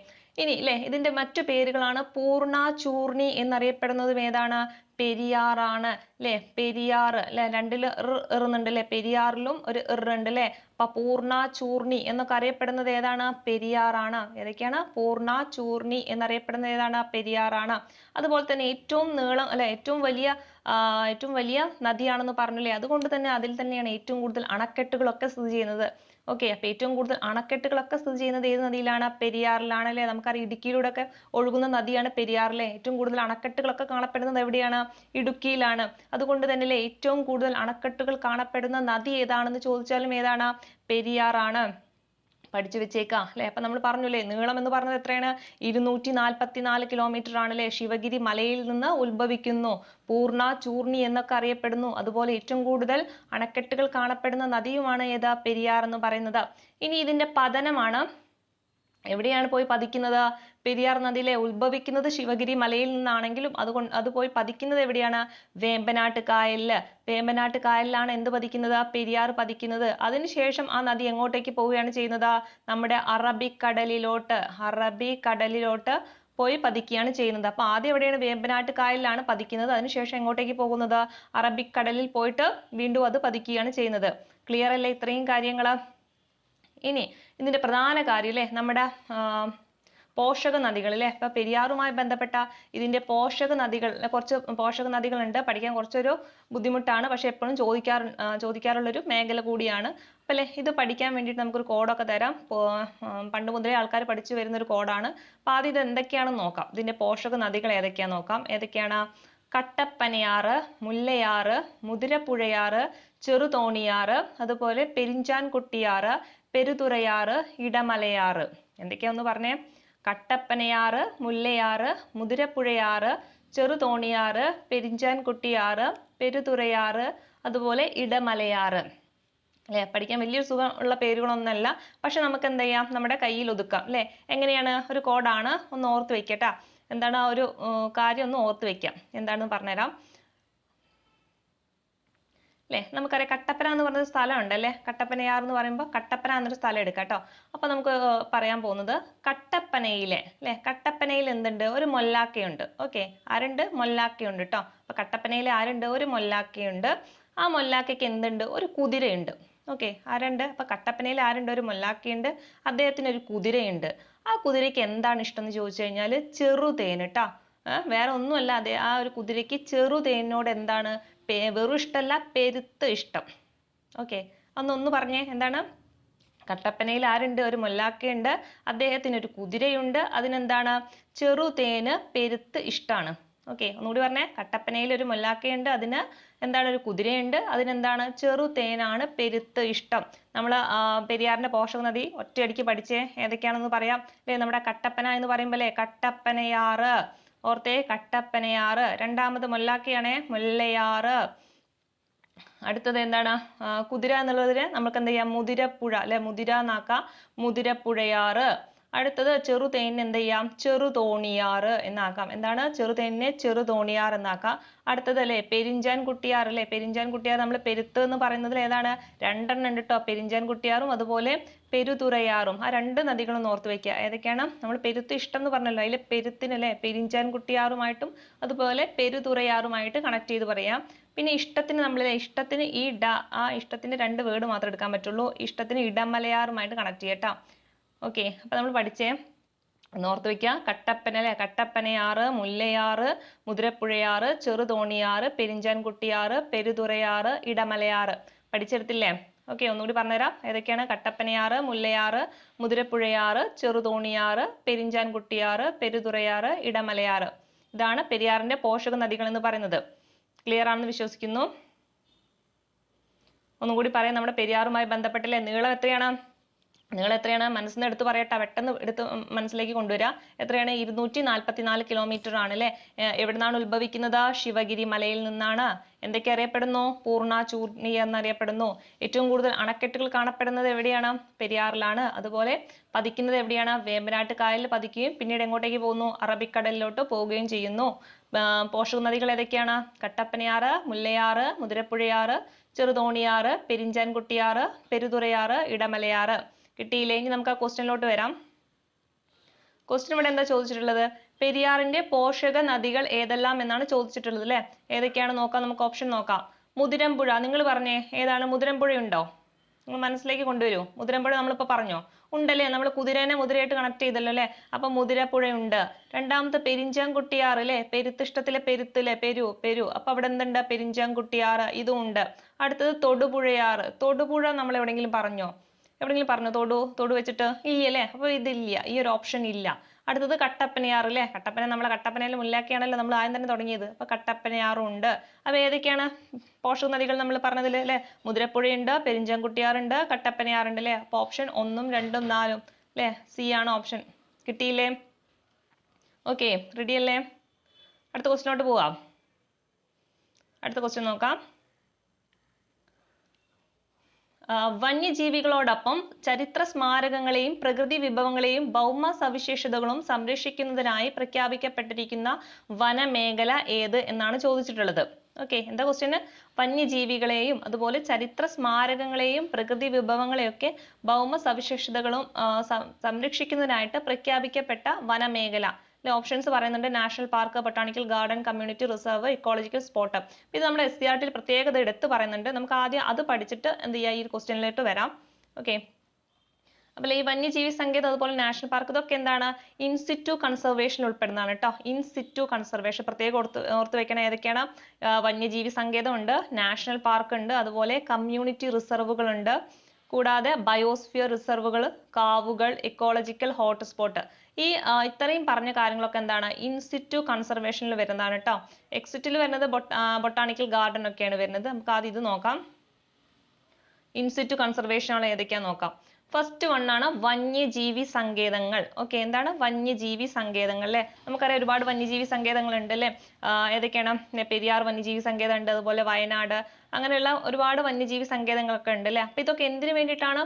ഇനി അല്ലെ ഇതിന്റെ മറ്റു പേരുകളാണ്. പൂർണ, ചൂർണി എന്നറിയപ്പെടുന്നതും ഏതാണ്? പെരിയാറാണ് അല്ലെ. പെരിയാർ അല്ലെ, രണ്ടില് ഇറുന്നുണ്ട് അല്ലെ. പെരിയാറിലും ഒരു ഇറുണ്ട് അല്ലെ. അപ്പൊ പൂർണ, ചൂർണി എന്നൊക്കെ അറിയപ്പെടുന്നത് ഏതാണ്? പെരിയാറാണ്. ഏതൊക്കെയാണ്? പൂർണ, ചൂർണി എന്നറിയപ്പെടുന്നത് ഏതാണ്? പെരിയാറാണ്. അതുപോലെ തന്നെ ഏറ്റവും നീളം അല്ലെ, ഏറ്റവും വലിയ നദിയാണെന്ന് പറഞ്ഞില്ലേ. അതുകൊണ്ട് തന്നെ അതിൽ തന്നെയാണ് ഏറ്റവും കൂടുതൽ അണക്കെട്ടുകളൊക്കെ സ്ഥിതി ചെയ്യുന്നത്. ഓക്കെ, അപ്പൊ ഏറ്റവും കൂടുതൽ അണക്കെട്ടുകളൊക്കെ സ്ഥിതി ചെയ്യുന്നത് ഏത് നദിയിലാണ്? പെരിയാറിലാണ് അല്ലെ. നമുക്കറിയാം ഇടുക്കിയിലൂടെ ഒക്കെ ഒഴുകുന്ന നദിയാണ് പെരിയാറിലെ. ഏറ്റവും കൂടുതൽ അണക്കെട്ടുകളൊക്കെ കാണപ്പെടുന്നത് എവിടെയാണ്? ഇടുക്കിയിലാണ്. അതുകൊണ്ട് തന്നെ അല്ലെ ഏറ്റവും കൂടുതൽ അണക്കെട്ടുകൾ കാണപ്പെടുന്ന നദി ഏതാണെന്ന് ചോദിച്ചാലും ഏതാണ്? പെരിയാറാണ്. പഠിച്ചു വെച്ചേക്കാം അല്ലെ. അപ്പൊ നമ്മൾ പറഞ്ഞില്ലേ നീളം എന്ന് പറഞ്ഞത് എത്രയാണ്? 244 കിലോമീറ്റർ ആണല്ലേ. ശിവഗിരി മലയിൽ നിന്ന് ഉത്ഭവിക്കുന്നു. പൂർണ്ണ, ചൂർണി എന്നൊക്കെ അറിയപ്പെടുന്നു. അതുപോലെ ഏറ്റവും കൂടുതൽ അണക്കെട്ടുകൾ കാണപ്പെടുന്ന നദിയുമാണ് ഏതാ? പെരിയാർ എന്ന് പറയുന്നത്. ഇനി ഇതിന്റെ പതനമാണ് എവിടെയാണ് പോയി പതിക്കുന്നത്? പെരിയാർ നദിയിലെ ഉത്ഭവിക്കുന്നത് ശിവഗിരി മലയിൽ നിന്നാണെങ്കിലും അത് പോയി പതിക്കുന്നത് എവിടെയാണ്? വേമ്പനാട്ട് കായലില്. വേമ്പനാട്ട് കായലിലാണ് എന്ത് പതിക്കുന്നത്? പെരിയാർ പതിക്കുന്നത്. അതിനുശേഷം ആ നദി എങ്ങോട്ടേക്ക് പോവുകയാണ് ചെയ്യുന്നത്? നമ്മുടെ അറബിക്കടലിലോട്ട് പോയി പതിക്കുകയാണ് ചെയ്യുന്നത്. അപ്പൊ ആദ്യം എവിടെയാണ്? വേമ്പനാട്ട് കായലിലാണ് പതിക്കുന്നത്. അതിനുശേഷം എങ്ങോട്ടേക്ക് പോകുന്നത്? അറബിക്കടലിൽ പോയിട്ട് വീണ്ടും അത് പതിക്കുകയാണ് ചെയ്യുന്നത്. ക്ലിയർ അല്ലേ ഇത്രയും കാര്യങ്ങള്? ഇനി ഇതിന്റെ പ്രധാന കാര്യം അല്ലേ നമ്മുടെ പോഷക നദികൾ അല്ലേ. അപ്പൊ പെരിയാറുമായി ബന്ധപ്പെട്ട ഇതിന്റെ പോഷക നദികൾ, കുറച്ച് പോഷക നദികളുണ്ട്. പഠിക്കാൻ കുറച്ചൊരു ബുദ്ധിമുട്ടാണ്, പക്ഷെ എപ്പോഴും ചോദിക്കാറുള്ളൊരു മേഖല കൂടിയാണ്. അപ്പൊ അല്ലേ ഇത് പഠിക്കാൻ വേണ്ടിയിട്ട് നമുക്കൊരു കോഡൊക്കെ തരാം. പണ്ട് മുതലേ ആൾക്കാർ പഠിച്ചു വരുന്ന ഒരു കോഡാണ്. അപ്പൊ ആദ്യം ഇത് എന്തൊക്കെയാണെന്ന് നോക്കാം. ഇതിന്റെ പോഷക നദികൾ ഏതൊക്കെയാന്ന് നോക്കാം. ഏതൊക്കെയാണ്? കട്ടപ്പനയാറ്, മുല്ലയാറ്, മുതിരപ്പുഴയാറ്, ചെറുതോണിയാറ്, അതുപോലെ പെരിഞ്ചാൻകുട്ടിയാറ്, പെരുതുറയാറ്, ഇടമലയാറ്. എന്തൊക്കെയാന്ന് പറഞ്ഞേ? കട്ടപ്പനയാറ്, മുല്ലയാറ്, മുതിരപ്പുഴയാറ്, ചെറുതോണിയാറ്, പെരിഞ്ചാൻകുട്ടിയാറ്, പെരുതുറയാറ്, അതുപോലെ ഇടമലയാറ്. അല്ലെ പഠിക്കാൻ വലിയൊരു സുഖം ഉള്ള പേരുകളൊന്നല്ല, പക്ഷെ നമുക്ക് എന്ത് ചെയ്യാം? നമ്മുടെ കയ്യിൽ ഒതുക്കാം അല്ലെ. എങ്ങനെയാണ്? ഒരു കോഡാണ്, ഒന്ന് ഓർത്ത് വെക്കട്ടാ. എന്താണ് ആ ഒരു കാര്യം ഒന്ന് ഓർത്ത് വെക്കാം. എന്താണെന്ന് പറഞ്ഞുതരാം അല്ലെ. നമുക്കറിയാം കട്ടപ്പന എന്ന് പറഞ്ഞൊരു സ്ഥലം ഉണ്ട് അല്ലെ. കട്ടപ്പനയാർ എന്ന് പറയുമ്പോൾ കട്ടപ്പന എന്നൊരു സ്ഥലം എടുക്കാം കേട്ടോ. അപ്പൊ നമുക്ക് പറയാൻ പോകുന്നത് കട്ടപ്പനയിലെ അല്ലെ. കട്ടപ്പനയിൽ എന്തുണ്ട്? ഒരു മൊല്ലാക്കയുണ്ട്. ഓക്കെ, ആരുണ്ട്? മൊല്ലാക്കയുണ്ട് കേട്ടോ. അപ്പൊ കട്ടപ്പനയിൽ ആരുണ്ട്? ഒരു മൊല്ലാക്കയുണ്ട്. ആ മൊല്ലാക്കയ്ക്ക് എന്തുണ്ട്? ഒരു കുതിരയുണ്ട്. ഓക്കെ, ആരുണ്ട്? അപ്പൊ കട്ടപ്പനയിൽ ആരുണ്ട്? ഒരു മൊല്ലാക്കയുണ്ട്. അദ്ദേഹത്തിന് ഒരു കുതിരയുണ്ട്. ആ കുതിരയ്ക്ക് എന്താണ് ഇഷ്ടം എന്ന് ചോദിച്ചു കഴിഞ്ഞാൽ ചെറുതേൻ കേട്ടോ. വേറെ ഒന്നുമല്ല, അതെ ആ ഒരു കുതിരയ്ക്ക് ചെറുതേനോട് എന്താണ്? വെറും ഇഷ്ടമല്ല, പെരുത്ത് ഇഷ്ടം. ഓക്കെ, ഒന്ന് പറഞ്ഞേ എന്താണ്? കട്ടപ്പനയിൽ ആരുണ്ട്? ഒരു മൊല്ലാക്കയുണ്ട്. അദ്ദേഹത്തിന് ഒരു കുതിരയുണ്ട്. അതിനെന്താണ്? ചെറുതേന് പെരുത്ത് ഇഷ്ടമാണ്. ഓക്കെ, ഒന്നുകൂടി പറഞ്ഞേ. കട്ടപ്പനയിൽ ഒരു മൊല്ലാക്കയുണ്ട്. അതിന് എന്താണ്? ഒരു കുതിരയുണ്ട്. അതിനെന്താണ്? ചെറുതേനാണ് പെരുത്ത് ഇഷ്ടം. നമ്മൾ പെരിയാറിന്റെ പോഷക നദി ഒറ്റയടിക്ക് പഠിച്ചേ. ഏതൊക്കെയാണെന്ന് പറയാം അല്ലേ. നമ്മുടെ കട്ടപ്പന എന്ന് പറയുമ്പോൾ അല്ലേ കട്ടപ്പനയാറ്. ഓർത്തേ, കട്ടപ്പനയാറ്. രണ്ടാമത് മൊല്ലാക്കയാണേ, മുല്ലയാറ്. അടുത്തത് എന്താണ്? കുതിര എന്നുള്ളതിന് നമുക്ക് എന്ത് ചെയ്യാം? മുതിരപ്പുഴ അല്ലെ, മുതിര എന്നാക്കാം. മുതിരപ്പുഴയാറ്. അടുത്തത് ചെറുതേനിന് എന്ത് ചെയ്യാം? ചെറുതോണിയാറ് എന്നാക്കാം. എന്താണ്? ചെറുതേനിനെ ചെറുതോണിയാർ എന്നാക്കാം. അടുത്തത് അല്ലെ പെരിഞ്ചാൻകുട്ടിയാർ അല്ലെ. പെരിഞ്ചാൻകുട്ടിയാർ നമ്മൾ പെരുത്ത് എന്ന് പറയുന്നതിൽ ഏതാണ്? രണ്ടെണ്ണം ഉണ്ട് കേട്ടോ. പെരിഞ്ചാൻകുട്ടിയാറും അതുപോലെ പെരുതുറയാറും. ആ രണ്ട് നദികളും ഓർത്ത് വെക്കുക. ഏതൊക്കെയാണ്? നമ്മൾ പെരുത്ത് ഇഷ്ടം എന്ന് പറഞ്ഞല്ലോ, അതിൽ പെരുത്തിന് അല്ലെ പെരിഞ്ചാൻകുട്ടിയാറുമായിട്ടും അതുപോലെ പെരുതുറയാറുമായിട്ട് കണക്ട് ചെയ്ത് പറയാം. പിന്നെ ഇഷ്ടത്തിന് നമ്മൾ ഇഷ്ടത്തിന് ആ ഇഷ്ടത്തിന് രണ്ട് വേർഡ് മാത്രം എടുക്കാൻ പറ്റുള്ളൂ. ഇഷ്ടത്തിന് ഇടമലയാറുമായിട്ട് കണക്ട് ചെയ്യട്ടോ. ഓക്കെ, അപ്പൊ നമ്മൾ പഠിച്ചേ ഒന്ന് ഓർത്ത് വെക്കുക. കട്ടപ്പന അല്ലെ, കട്ടപ്പനയാറ്, മുല്ലയാറ്, മുതിരപ്പുഴയാറ്, ചെറുതോണിയാറ്, പെരിഞ്ചാൻകുട്ടിയാറ്, പെരുതുറയാറ്, ഇടമലയാറ്. പഠിച്ചെടുത്തില്ലേ? ഓക്കെ, ഒന്നുകൂടി പറഞ്ഞുതരാം. ഏതൊക്കെയാണ്? കട്ടപ്പനയാറ്, മുല്ലയാറ്, മുതിരപ്പുഴയാറ്, ചെറുതോണിയാറ്, പെരിഞ്ചാൻകുട്ടിയാറ്, പെരുതുറയാറ്, ഇടമലയാറ്. ഇതാണ് പെരിയാറിന്റെ പോഷക നദികൾ എന്ന് പറയുന്നത്. ക്ലിയർ ആണെന്ന് വിശ്വസിക്കുന്നു. ഒന്നും കൂടി പറയാം. നമ്മുടെ പെരിയാറുമായി ബന്ധപ്പെട്ടില്ലേ നീളം എത്രയാണ്? നീളം എത്രയാണ്? മനസ്സിന് എടുത്ത് പറയട്ടെ, പെട്ടെന്ന് എടുത്ത് മനസ്സിലേക്ക് കൊണ്ടുവരിക. എത്രയാണ്? 244 കിലോമീറ്റർ ആണ് അല്ലെ. എവിടുന്നാണ് ഉത്ഭവിക്കുന്നത്? ശിവഗിരി മലയിൽ നിന്നാണ്. എന്തൊക്കെ അറിയപ്പെടുന്നു? പൂർണ്ണ, ചൂർണി എന്നറിയപ്പെടുന്നു. ഏറ്റവും കൂടുതൽ അണക്കെട്ടുകൾ കാണപ്പെടുന്നത് എവിടെയാണ്? പെരിയാറിലാണ്. അതുപോലെ പതിക്കുന്നത് എവിടെയാണ്? വേമ്പനാട്ട് കായലിൽ പതിക്കുകയും പിന്നീട് എങ്ങോട്ടേക്ക് പോകുന്നു? അറബിക്കടലിലോട്ട് പോവുകയും ചെയ്യുന്നു. പോഷക നദികൾ ഏതൊക്കെയാണ്? കട്ടപ്പനയാറ്, മുല്ലയാറ്, മുതിരപ്പുഴയാറ്, ചെറുതോണിയാറ്, പെരിഞ്ചാൻകുട്ടിയാറ്, പെരുതുറയാറ്, ഇടമലയാറ്. കിട്ടിയില്ലേ? ഇനി നമുക്ക് ആ ക്വസ്റ്റ്യനിലോട്ട് വരാം. ക്വസ്റ്റ്യൻ ഇവിടെ എന്താ ചോദിച്ചിട്ടുള്ളത്? പെരിയാറിന്റെ പോഷക നദികൾ ഏതെല്ലാം എന്നാണ് ചോദിച്ചിട്ടുള്ളത് അല്ലെ. ഏതൊക്കെയാണ് നോക്കാം. നമുക്ക് ഓപ്ഷൻ നോക്കാം. മുതിരമ്പുഴ. നിങ്ങൾ പറഞ്ഞേ, ഏതാണ്? മുതിരമ്പുഴ ഉണ്ടോ? നിങ്ങൾ മനസ്സിലേക്ക് കൊണ്ടുവരൂ. മുതിരമ്പുഴ നമ്മളിപ്പോ പറഞ്ഞോ? ഉണ്ടല്ലേ. നമ്മൾ കുതിരേനെ മുതിരയായിട്ട് കണക്ട് ചെയ്തല്ലോ അല്ലെ. അപ്പൊ മുതിരപ്പുഴ ഉണ്ട്. രണ്ടാമത്തെ പെരിഞ്ചാൻകുട്ടിയാറ് അല്ലെ. പെരുത്തിഷ്ടത്തിലെ പെരുത്തിലെ പെരു. അപ്പൊ അവിടെ എന്തുണ്ട്? പെരിഞ്ചാൻകുട്ടിയാറ്. ഇതും ഉണ്ട്. അടുത്തത് തൊടുപുഴയാറ്. തൊടുപുഴ നമ്മൾ എവിടെയെങ്കിലും പറഞ്ഞോ? എവിടെയെങ്കിലും പറഞ്ഞു തൊടു വെച്ചിട്ട് ഇല്ല അല്ലേ? അപ്പോൾ ഇതില്ല, ഈ ഒരു ഓപ്ഷൻ ഇല്ല. അടുത്തത് കട്ടപ്പനയാറ് അല്ലേ? കട്ടപ്പന നമ്മളെ കട്ടപ്പനയിൽ മുല്ലാക്കിയാണല്ലോ നമ്മൾ ആദ്യം തന്നെ തുടങ്ങിയത്. അപ്പോൾ കട്ടപ്പനയാറും ഉണ്ട്. അപ്പോൾ ഏതൊക്കെയാണ് പോഷക നദികൾ നമ്മൾ പറഞ്ഞതിൽ അല്ലേ? മുതിരപ്പുഴയുണ്ട്, പെരിഞ്ചാംകുട്ടിയാറുണ്ട്, കട്ടപ്പനയാറുണ്ട് അല്ലേ? അപ്പോൾ ഓപ്ഷൻ 1, 2, 4 അല്ലേ? സി ആണ് ഓപ്ഷൻ. കിട്ടിയില്ലേ? ഓക്കെ, റെഡി അല്ലേ? അടുത്ത ക്വസ്റ്റിനോട്ട് പോവാം. അടുത്ത ക്വസ്റ്റ്യൻ നോക്കാം. വന്യജീവികളോടൊപ്പം ചരിത്ര സ്മാരകങ്ങളെയും പ്രകൃതി വിഭവങ്ങളെയും ഭൗമ സവിശേഷതകളും സംരക്ഷിക്കുന്നതിനായി പ്രഖ്യാപിക്കപ്പെട്ടിരിക്കുന്ന വനമേഖല ഏത് എന്നാണ് ചോദിച്ചിട്ടുള്ളത്. ഓക്കെ, എന്താ ക്വസ്റ്റ്യന്? വന്യജീവികളെയും അതുപോലെ ചരിത്ര സ്മാരകങ്ങളെയും പ്രകൃതി വിഭവങ്ങളെയൊക്കെ ഭൗമ സവിശേഷതകളും സംരക്ഷിക്കുന്നതിനായിട്ട് പ്രഖ്യാപിക്കപ്പെട്ട വനമേഖല. ഓപ്ഷൻസ് പറയുന്നുണ്ട്: national park, botanical garden, community reserve, ecological spot. ഇത് നമ്മുടെ SCRT പ്രത്യേകത എടുത്ത് പറയുന്നുണ്ട്. നമുക്ക് ആദ്യം അത് പഠിച്ചിട്ട് എന്ത് ചെയ്യാം, ഈ ക്വസ്റ്റ്യനിലേക്ക് വരാം. ഓക്കെ, അപ്പോൾ ഈ വന്യജീവി സങ്കേതം അതുപോലെ നാഷണൽ പാർക്ക് ഇതൊക്കെ എന്താണ്? ഇൻസിറ്റു കൺസർവേഷൻ ഉൾപ്പെടുന്നതാണ് കേട്ടോ. ഇൻസിറ്റു കൺസർവേഷൻ പ്രത്യേകം ഓർത്ത് വെക്കണം. ഏതൊക്കെയാണ്? വന്യജീവി സങ്കേതം ഉണ്ട്, നാഷണൽ പാർക്ക് ഉണ്ട്, അതുപോലെ കമ്മ്യൂണിറ്റി റിസർവുകൾ ഉണ്ട്, കൂടാതെ ബയോസ്ഫിയർ റിസർവുകൾ, കാവുകൾ, ഇക്കോളജിക്കൽ ഹോട്ട്സ്പോട്ട്. ഈ ഇത്രയും പറഞ്ഞ കാര്യങ്ങളൊക്കെ എന്താണ്? ഇൻസിറ്റു കൺസർവേഷനിൽ വരുന്നതാണ് കേട്ടോ. എക്സിറ്റിൽ വരുന്നത് ബൊട്ടാണിക്കൽ ഗാർഡൻ ഒക്കെയാണ് വരുന്നത്. നമുക്ക് ആദ്യം ഇത് നോക്കാം. ഇൻസിറ്റു കൺസർവേഷൻ ആണ് ഏതൊക്കെയാന്ന് നോക്കാം. ഫസ്റ്റ് വൺ ആണ് വന്യജീവി സങ്കേതങ്ങൾ. ഓക്കെ, എന്താണ് വന്യജീവി സങ്കേതങ്ങൾ അല്ലേ? നമുക്കറിയാം ഒരുപാട് വന്യജീവി സങ്കേതങ്ങൾ ഉണ്ട് അല്ലേ? ഏതൊക്കെയാണ്? പെരിയാർ വന്യജീവി സങ്കേതം ഉണ്ട്, അതുപോലെ വയനാട്, അങ്ങനെയുള്ള ഒരുപാട് വന്യജീവി സങ്കേതങ്ങളൊക്കെ ഉണ്ട് അല്ലേ? അപ്പൊ ഇതൊക്കെ എന്തിനു വേണ്ടിയിട്ടാണ്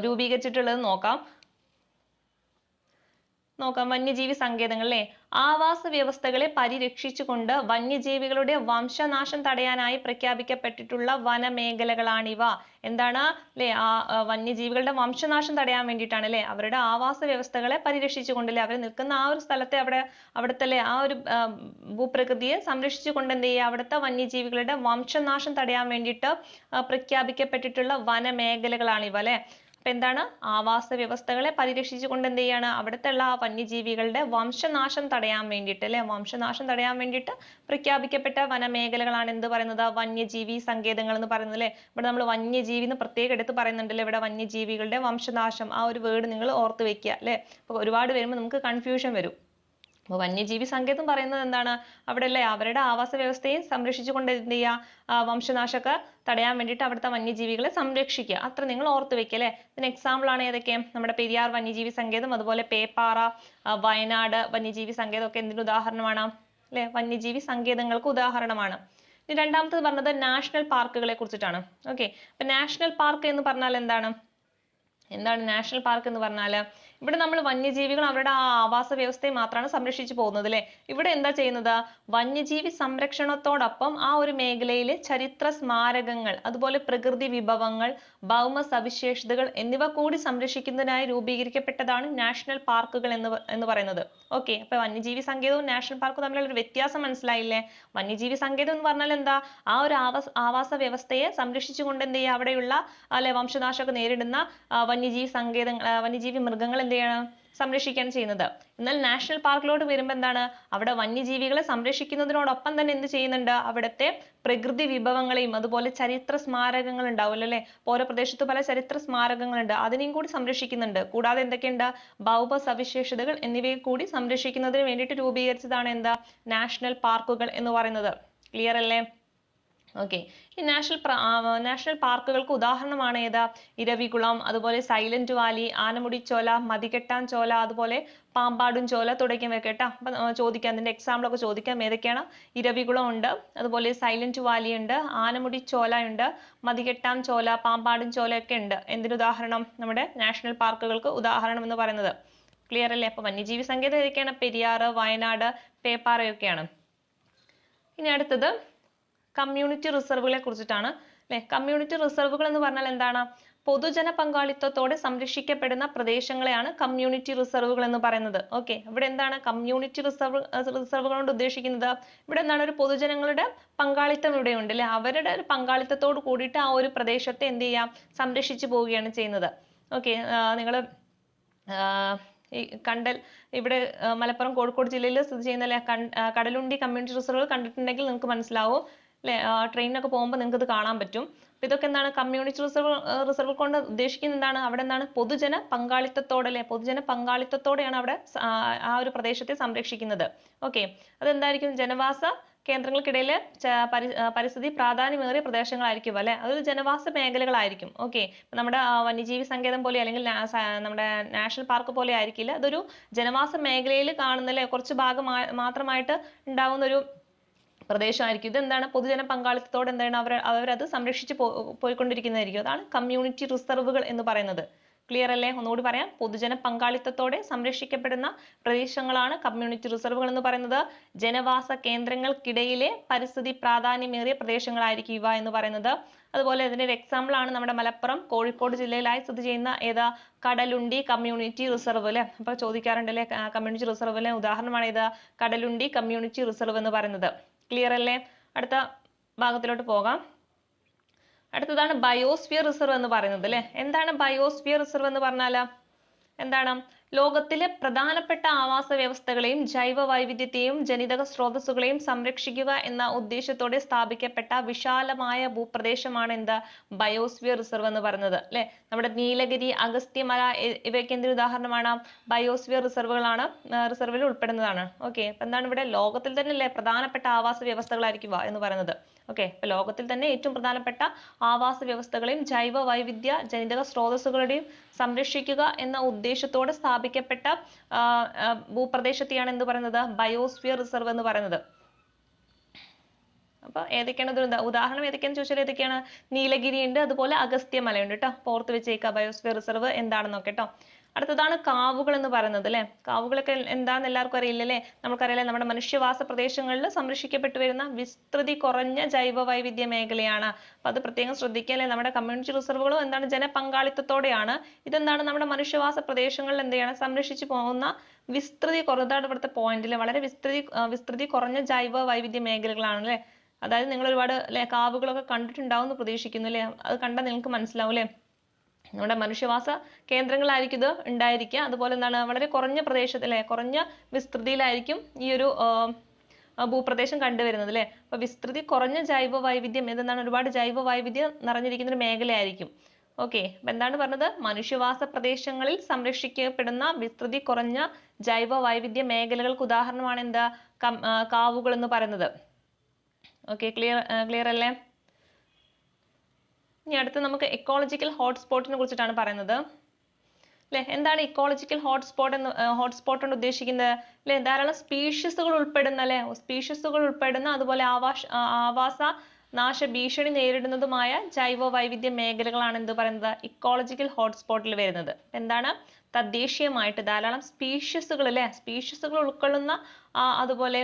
രൂപീകരിച്ചിട്ടുള്ളത് നോക്കാം. വന്യജീവി സങ്കേതങ്ങൾ അല്ലേ? ആവാസ വ്യവസ്ഥകളെ പരിരക്ഷിച്ചുകൊണ്ട് വന്യജീവികളുടെ വംശനാശം തടയാനായി പ്രഖ്യാപിക്കപ്പെട്ടിട്ടുള്ള വനമേഖലകളാണിവ. എന്താണ് അല്ലേ? വന്യജീവികളുടെ വംശനാശം തടയാൻ വേണ്ടിയിട്ടാണ് അല്ലേ? അവരുടെ ആവാസ വ്യവസ്ഥകളെ പരിരക്ഷിച്ചുകൊണ്ടല്ലേ, അവർ നിൽക്കുന്ന ആ ഒരു സ്ഥലത്തെ അവിടുത്തെ അല്ലേ ആ ഒരു ഭൂപ്രകൃതിയെ സംരക്ഷിച്ചുകൊണ്ട് എന്ത് ചെയ്യുക, അവിടുത്തെ വന്യജീവികളുടെ വംശനാശം തടയാൻ വേണ്ടിയിട്ട് പ്രഖ്യാപിക്കപ്പെട്ടിട്ടുള്ള വനമേഖലകളാണിവ അല്ലേ? അപ്പൊ എന്താണ്? ആവാസ വ്യവസ്ഥകളെ പരിരക്ഷിച്ചുകൊണ്ട് എന്ത് ചെയ്യാണ്, അവിടുത്തെ ഉള്ള വന്യജീവികളുടെ വംശനാശം തടയാൻ വേണ്ടിയിട്ട് അല്ലെ, വംശനാശം തടയാൻ വേണ്ടിയിട്ട് പ്രഖ്യാപിക്കപ്പെട്ട വനമേഖലകളാണ് എന്ത് പറയുന്നത്? വന്യജീവി സങ്കേതങ്ങൾ എന്ന് പറയുന്നത് അല്ലെ. ഇവിടെ നമ്മൾ വന്യജീവി എന്ന് പ്രത്യേകം എടുത്ത് പറയുന്നുണ്ടല്ലേ, ഇവിടെ വന്യജീവികളുടെ വംശനാശം, ആ ഒരു വേർഡ് നിങ്ങൾ ഓർത്ത് വെക്കുക അല്ലെ. അപ്പൊ ഒരുപാട് വരുമ്പോൾ നമുക്ക് കൺഫ്യൂഷൻ വരും. അപ്പോൾ വന്യജീവി സങ്കേതം പറയുന്നത് എന്താണ്? അവിടെ അല്ലേ അവരുടെ ആവാസ വ്യവസ്ഥയും സംരക്ഷിച്ചുകൊണ്ട് എന്ത് ചെയ്യുക, വംശനാശമൊക്കെ തടയാൻ വേണ്ടിയിട്ട് അവിടുത്തെ വന്യജീവികളെ സംരക്ഷിക്കുക. അത്ര നിങ്ങൾ ഓർത്ത് വെക്കുക അല്ലേ. ഇതിന് എക്സാമ്പിൾ ആണ് ഏതൊക്കെ? നമ്മുടെ പെരിയാർ വന്യജീവി സങ്കേതം, അതുപോലെ പേപ്പാറ, വയനാട് വന്യജീവി സങ്കേതം ഒക്കെ എന്തിന് ഉദാഹരണമാണ് അല്ലെ? വന്യജീവി സങ്കേതങ്ങൾക്ക് ഉദാഹരണമാണ്. ഇനി രണ്ടാമത്തത് പറഞ്ഞത് നാഷണൽ പാർക്കുകളെ കുറിച്ചിട്ടാണ്. ഓക്കെ, അപ്പൊ നാഷണൽ പാർക്ക് എന്ന് പറഞ്ഞാൽ എന്താണ് നാഷണൽ പാർക്ക് എന്ന് പറഞ്ഞാൽ? ഇവിടെ നമ്മൾ വന്യജീവികൾ അവരുടെ ആ ആവാസ വ്യവസ്ഥയെ മാത്രമാണ് സംരക്ഷിച്ചു പോകുന്നത് അല്ലെ. ഇവിടെ എന്താ ചെയ്യുന്നത്? വന്യജീവി സംരക്ഷണത്തോടൊപ്പം ആ ഒരു മേഖലയിലെ ചരിത്ര സ്മാരകങ്ങൾ, അതുപോലെ പ്രകൃതി വിഭവങ്ങൾ, ഭൗമ സവിശേഷതകൾ എന്നിവ കൂടി സംരക്ഷിക്കുന്നതിനായി രൂപീകരിക്കപ്പെട്ടതാണ് നാഷണൽ പാർക്കുകൾ എന്ന് പറയുന്നത്. ഓക്കെ, അപ്പൊ വന്യജീവി സങ്കേതവും നാഷണൽ പാർക്കും തമ്മിലുള്ള ഒരു വ്യത്യാസം മനസ്സിലായില്ലേ? വന്യജീവി സങ്കേതം എന്ന് പറഞ്ഞാൽ എന്താ? ആ ഒരു ആവാസ വ്യവസ്ഥയെ സംരക്ഷിച്ചുകൊണ്ട് എന്ത് ചെയ്യുക, അവിടെയുള്ള അല്ലെ വംശനാശമൊക്കെ നേരിടുന്ന വന്യജീവി മൃഗങ്ങൾ എന്ത് ചെയ്യണം? സംരക്ഷിക്കുകയാണ് ചെയ്യുന്നത്. എന്നാൽ നാഷണൽ പാർക്കിലോട്ട് വരുമ്പോൾ എന്താണ്? അവിടെ വന്യജീവികളെ സംരക്ഷിക്കുന്നതിനോടൊപ്പം തന്നെ എന്ത് ചെയ്യുന്നുണ്ട്? അവിടുത്തെ പ്രകൃതി വിഭവങ്ങളെയും അതുപോലെ ചരിത്ര സ്മാരകങ്ങൾ ഉണ്ടാവുമല്ലോ അല്ലെ. ഓരോ പ്രദേശത്ത് പല ചരിത്ര സ്മാരകങ്ങളുണ്ട്, അതിനെയും കൂടി സംരക്ഷിക്കുന്നുണ്ട്. കൂടാതെ എന്തൊക്കെയുണ്ട്? ഭൗമ സവിശേഷതകൾ എന്നിവയെ കൂടി സംരക്ഷിക്കുന്നതിന് വേണ്ടിയിട്ട് രൂപീകരിച്ചതാണ് എന്താ? നാഷണൽ പാർക്കുകൾ എന്ന് പറയുന്നത്. ക്ലിയർ അല്ലേ? ഓക്കെ, ഈ നാഷണൽ പാർക്കുകൾക്ക് ഉദാഹരണമാണ് ഏതാ? ഇരവികുളം, അതുപോലെ സൈലന്റ് വാലി, ആനമുടിച്ചോല, മതികെട്ടാൻ ചോല, അതുപോലെ പാമ്പാടും ചോല തുടങ്ങിയവ കേട്ടോ. അപ്പൊ ചോദിക്കാം, അതിന്റെ എക്സാമ്പിൾ ഒക്കെ ചോദിക്കാം. ഏതൊക്കെയാണ്? ഇരവികുളം ഉണ്ട്, അതുപോലെ സൈലന്റ് വാലി ഉണ്ട്, ആനമുടിച്ചോല ഉണ്ട്, മതികെട്ടാൻ ചോല, പാമ്പാടും ചോല ഒക്കെ ഉണ്ട്. എന്തിന് ഉദാഹരണം? നമ്മുടെ നാഷണൽ പാർക്കുകൾക്ക് ഉദാഹരണം എന്ന് പറയുന്നത്. ക്ലിയർ അല്ലേ? അപ്പൊ വന്യജീവി സങ്കേതം ഏതൊക്കെയാണ്? പെരിയാർ, വയനാട്, പേപ്പാറയൊക്കെയാണ്. ഇനി അടുത്തത് കമ്മ്യൂണിറ്റി റിസർവുകളെ കുറിച്ചിട്ടാണ് അല്ലെ. കമ്മ്യൂണിറ്റി റിസർവുകൾ എന്ന് പറഞ്ഞാൽ എന്താണ്? പൊതുജന പങ്കാളിത്തത്തോടെ സംരക്ഷിക്കപ്പെടുന്ന പ്രദേശങ്ങളെയാണ് കമ്മ്യൂണിറ്റി റിസർവുകൾ എന്ന് പറയുന്നത്. ഓക്കെ, ഇവിടെ എന്താണ് കമ്മ്യൂണിറ്റി റിസർവുകൾ കൊണ്ട് ഉദ്ദേശിക്കുന്നത്? ഇവിടെ എന്താണ്? ഒരു പൊതുജനങ്ങളുടെ പങ്കാളിത്തം ഇവിടെ ഉണ്ട് അല്ലെ. അവരുടെ ഒരു പങ്കാളിത്തത്തോട് കൂടിയിട്ട് ആ ഒരു പ്രദേശത്തെ എന്ത് ചെയ്യാം? സംരക്ഷിച്ചു പോവുകയാണ് ചെയ്യുന്നത്. ഓക്കെ, നിങ്ങൾ ഈ കണ്ടൽ ഇവിടെ മലപ്പുറം കോഴിക്കോട് ജില്ലയിൽ സ്ഥിതി ചെയ്യുന്ന അല്ലെ കടലുണ്ടി കമ്മ്യൂണിറ്റി റിസർവ് കണ്ടിട്ടുണ്ടെങ്കിൽ നിങ്ങൾക്ക് മനസ്സിലാവും അല്ലെ. ട്രെയിനൊക്കെ പോകുമ്പോൾ നിങ്ങൾക്ക് ഇത് കാണാൻ പറ്റും. ഇതൊക്കെ എന്താണ് കമ്മ്യൂണിറ്റി റിസർവ് കൊണ്ട് ഉദ്ദേശിക്കുന്നത് എന്താണ്? അവിടെ എന്താണ് പൊതുജന പങ്കാളിത്തത്തോടെ അല്ലെ, പൊതുജന പങ്കാളിത്തത്തോടെയാണ് അവിടെ ആ ഒരു പ്രദേശത്തെ സംരക്ഷിക്കുന്നത്. ഓക്കെ, അതെന്തായിരിക്കും? ജനവാസ കേന്ദ്രങ്ങൾക്കിടയിൽ പരിസ്ഥിതി പ്രാധാന്യമേറിയ പ്രദേശങ്ങളായിരിക്കും അല്ലെ, അതൊരു ജനവാസ മേഖലകളായിരിക്കും. ഓക്കെ, നമ്മുടെ വന്യജീവി സങ്കേതം പോലെ അല്ലെങ്കിൽ നമ്മുടെ നാഷണൽ പാർക്ക് പോലെ ആയിരിക്കില്ല, അതൊരു ജനവാസ മേഖലയിൽ കാണുന്ന അല്ലെ കുറച്ച് ഭാഗം മാത്രമായിട്ട് ഉണ്ടാവുന്ന ഒരു പ്രദേശമായിരിക്കും. ഇതെന്താണ്? പൊതുജന പങ്കാളിത്തത്തോടെ എന്താണ് അവരത് സംരക്ഷിച്ച് പോയിക്കൊണ്ടിരിക്കുന്നതായിരിക്കും. അതാണ് കമ്മ്യൂണിറ്റി റിസർവുകൾ എന്ന് പറയുന്നത്. ക്ലിയർ അല്ലേ? ഒന്നുകൂടി പറയാം. പൊതുജന പങ്കാളിത്തത്തോടെ സംരക്ഷിക്കപ്പെടുന്ന പ്രദേശങ്ങളാണ് കമ്മ്യൂണിറ്റി റിസർവുകൾ എന്ന് പറയുന്നത്. ജനവാസ കേന്ദ്രങ്ങൾക്കിടയിലെ പരിസ്ഥിതി പ്രാധാന്യമേറിയ പ്രദേശങ്ങളായിരിക്കും ഇവ എന്ന് പറയുന്നത്. അതുപോലെ ഇതിന്റെ ഒരു എക്സാമ്പിൾ ആണ് നമ്മുടെ മലപ്പുറം, കോഴിക്കോട് ജില്ലയിലായി സ്ഥിതി ചെയ്യുന്ന ഏതാ? കടലുണ്ടി കമ്മ്യൂണിറ്റി റിസർവ് അല്ലെ. അപ്പൊ ചോദിക്കാറുണ്ട് അല്ലെ, കമ്മ്യൂണിറ്റി റിസർവിലെ ഉദാഹരണമാണ് ഇത് കടലുണ്ടി കമ്മ്യൂണിറ്റി റിസർവ് എന്ന് പറയുന്നത്. ക്ലിയർ അല്ലേ? അടുത്ത ഭാഗത്തിലോട്ട് പോകാം. അടുത്തതാണ് ബയോസ്ഫിയർ റിസർവ് എന്ന് പറയുന്നത് അല്ലെ. എന്താണ് ബയോസ്ഫിയർ റിസർവ് എന്ന് പറഞ്ഞാൽ? എന്താണ്? ലോകത്തിലെ പ്രധാനപ്പെട്ട ആവാസ വ്യവസ്ഥകളെയും ജൈവ വൈവിധ്യത്തെയും ജനിതക സ്രോതസ്സുകളെയും സംരക്ഷിക്കുക എന്ന ഉദ്ദേശത്തോടെ സ്ഥാപിക്കപ്പെട്ട വിശാലമായ ഭൂപ്രദേശമാണ് എന്താ? ബയോസ്ഫിയർ റിസർവ് എന്ന് പറയുന്നത് അല്ലെ. നമ്മുടെ നീലഗിരി, അഗസ്ത്യമല ഇവയ്ക്ക് എന്തൊരു ഉദാഹരണമാണ്? ബയോസ്ഫിയർ റിസർവിൽ ഉൾപ്പെടുന്നതാണ്. ഓക്കെ, അപ്പൊ എന്താണ് ഇവിടെ ലോകത്തിൽ തന്നെ അല്ലെ പ്രധാനപ്പെട്ട ആവാസ വ്യവസ്ഥകളായിരിക്കും എന്ന് പറയുന്നത്. ഓക്കെ, അപ്പൊ ലോകത്തിൽ തന്നെ ഏറ്റവും പ്രധാനപ്പെട്ട ആവാസ വ്യവസ്ഥകളെയും ജൈവ വൈവിധ്യ ജനിതക സ്രോതസ്സുകളുടെയും സംരക്ഷിക്കുക എന്ന ഉദ്ദേശത്തോടെ സ്ഥാപിക്കപ്പെട്ട ഭൂപ്രദേശത്തെയാണ് എന്ത് പറയുന്നത്? ബയോസ്ഫിയർ റിസർവ് എന്ന് പറയുന്നത്. അപ്പൊ ഏതൊക്കെയാണ് ഉദാഹരണം ഏതൊക്കെയാണെന്ന് ചോദിച്ചാൽ ഏതൊക്കെയാണ്? നീലഗിരി ഉണ്ട്, അതുപോലെ അഗസ്ത്യമലയുണ്ട് കേട്ടോ. ഓർത്ത് വെച്ചേക്കുക ബയോസ്ഫിയർ റിസർവ് എന്താണെന്നൊക്കെ കേട്ടോ. അടുത്തതാണ് കാവുകൾ എന്ന് പറയുന്നത് അല്ലെ. കാവുകളൊക്കെ എന്താണെന്ന് എല്ലാവർക്കും അറിയില്ലല്ലേ? നമുക്കറിയാലേ, നമ്മുടെ മനുഷ്യവാസ പ്രദേശങ്ങളിൽ സംരക്ഷിക്കപ്പെട്ടു വരുന്ന വിസ്തൃതി കുറഞ്ഞ ജൈവ വൈവിധ്യ മേഖലയാണ്. അപ്പൊ അത് പ്രത്യേകം ശ്രദ്ധിക്കുക അല്ലെ. നമ്മുടെ കമ്മ്യൂണിറ്റി റിസർവുകളും എന്താണ്? ജനപങ്കാളിത്തത്തോടെയാണ്. ഇതെന്താണ്? നമ്മുടെ മനുഷ്യവാസ പ്രദേശങ്ങളിൽ എന്ത് ചെയ്യണം? സംരക്ഷിച്ചു പോകുന്ന വിസ്തൃതി കുറഞ്ഞതാണ് ഇവിടുത്തെ പോയിന്റിൽ. വളരെ വിസ്തൃതി കുറഞ്ഞ ജൈവ വൈവിധ്യ മേഖലകളാണ് അല്ലെ. അതായത് നിങ്ങൾ ഒരുപാട് അല്ലെ കാവുകളൊക്കെ കണ്ടിട്ടുണ്ടാവും എന്ന് പ്രതീക്ഷിക്കുന്നു അല്ലെ. അത് കണ്ടാൽ നിങ്ങൾക്ക് മനസ്സിലാവും അല്ലെ. നമ്മുടെ മനുഷ്യവാസ കേന്ദ്രങ്ങളായിരിക്കും ഇത് ഉണ്ടായിരിക്കുക. അതുപോലെ എന്താണ്? വളരെ കുറഞ്ഞ പ്രദേശത്ത് അല്ലെ, കുറഞ്ഞ വിസ്തൃതിയിലായിരിക്കും ഈ ഒരു ഭൂപ്രദേശം കണ്ടുവരുന്നത് അല്ലെ. അപ്പൊ വിസ്തൃതി കുറഞ്ഞ ജൈവ വൈവിധ്യം എന്താണ്? ഒരുപാട് ജൈവ വൈവിധ്യം നിറഞ്ഞിരിക്കുന്ന ഒരു മേഖലയായിരിക്കും. ഓക്കെ, അപ്പൊ എന്താണ് പറഞ്ഞത്? മനുഷ്യവാസ പ്രദേശങ്ങളിൽ സംരക്ഷിക്കപ്പെടുന്ന വിസ്തൃതി കുറഞ്ഞ ജൈവ വൈവിധ്യ മേഖലകൾക്ക് ഉദാഹരണമാണ് എന്താ? കാവുകൾ എന്ന് പറയുന്നത്. ഓക്കെ, ക്ലിയർ അല്ലേ? ഇനി അടുത്ത് നമുക്ക് എക്കോളജിക്കൽ ഹോട്ട്സ്പോട്ടിനെ കുറിച്ചിട്ടാണ് പറയുന്നത് അല്ലെ. എന്താണ് ഇക്കോളജിക്കൽ ഹോട്ട്സ്പോട്ട് കൊണ്ട് ഉദ്ദേശിക്കുന്നത് അല്ലെ? ധാരാളം സ്പീഷീസുകൾ ഉൾപ്പെടുന്ന അല്ലെ, സ്പീഷീസുകൾ ഉൾപ്പെടുന്ന അതുപോലെ ആവാസ നാശ ഭീഷണി നേരിടുന്നതുമായ ജൈവ വൈവിധ്യ മേഖലകളാണ് എന്ത് പറയുന്നത്? ഇക്കോളജിക്കൽ ഹോട്ട്സ്പോട്ടിൽ വരുന്നത്. എന്താണ്? തദ്ദേശീയമായിട്ട് ധാരാളം സ്പീഷീസുകൾ അല്ലെ, സ്പീഷീസുകൾ ഉൾക്കൊള്ളുന്ന അതുപോലെ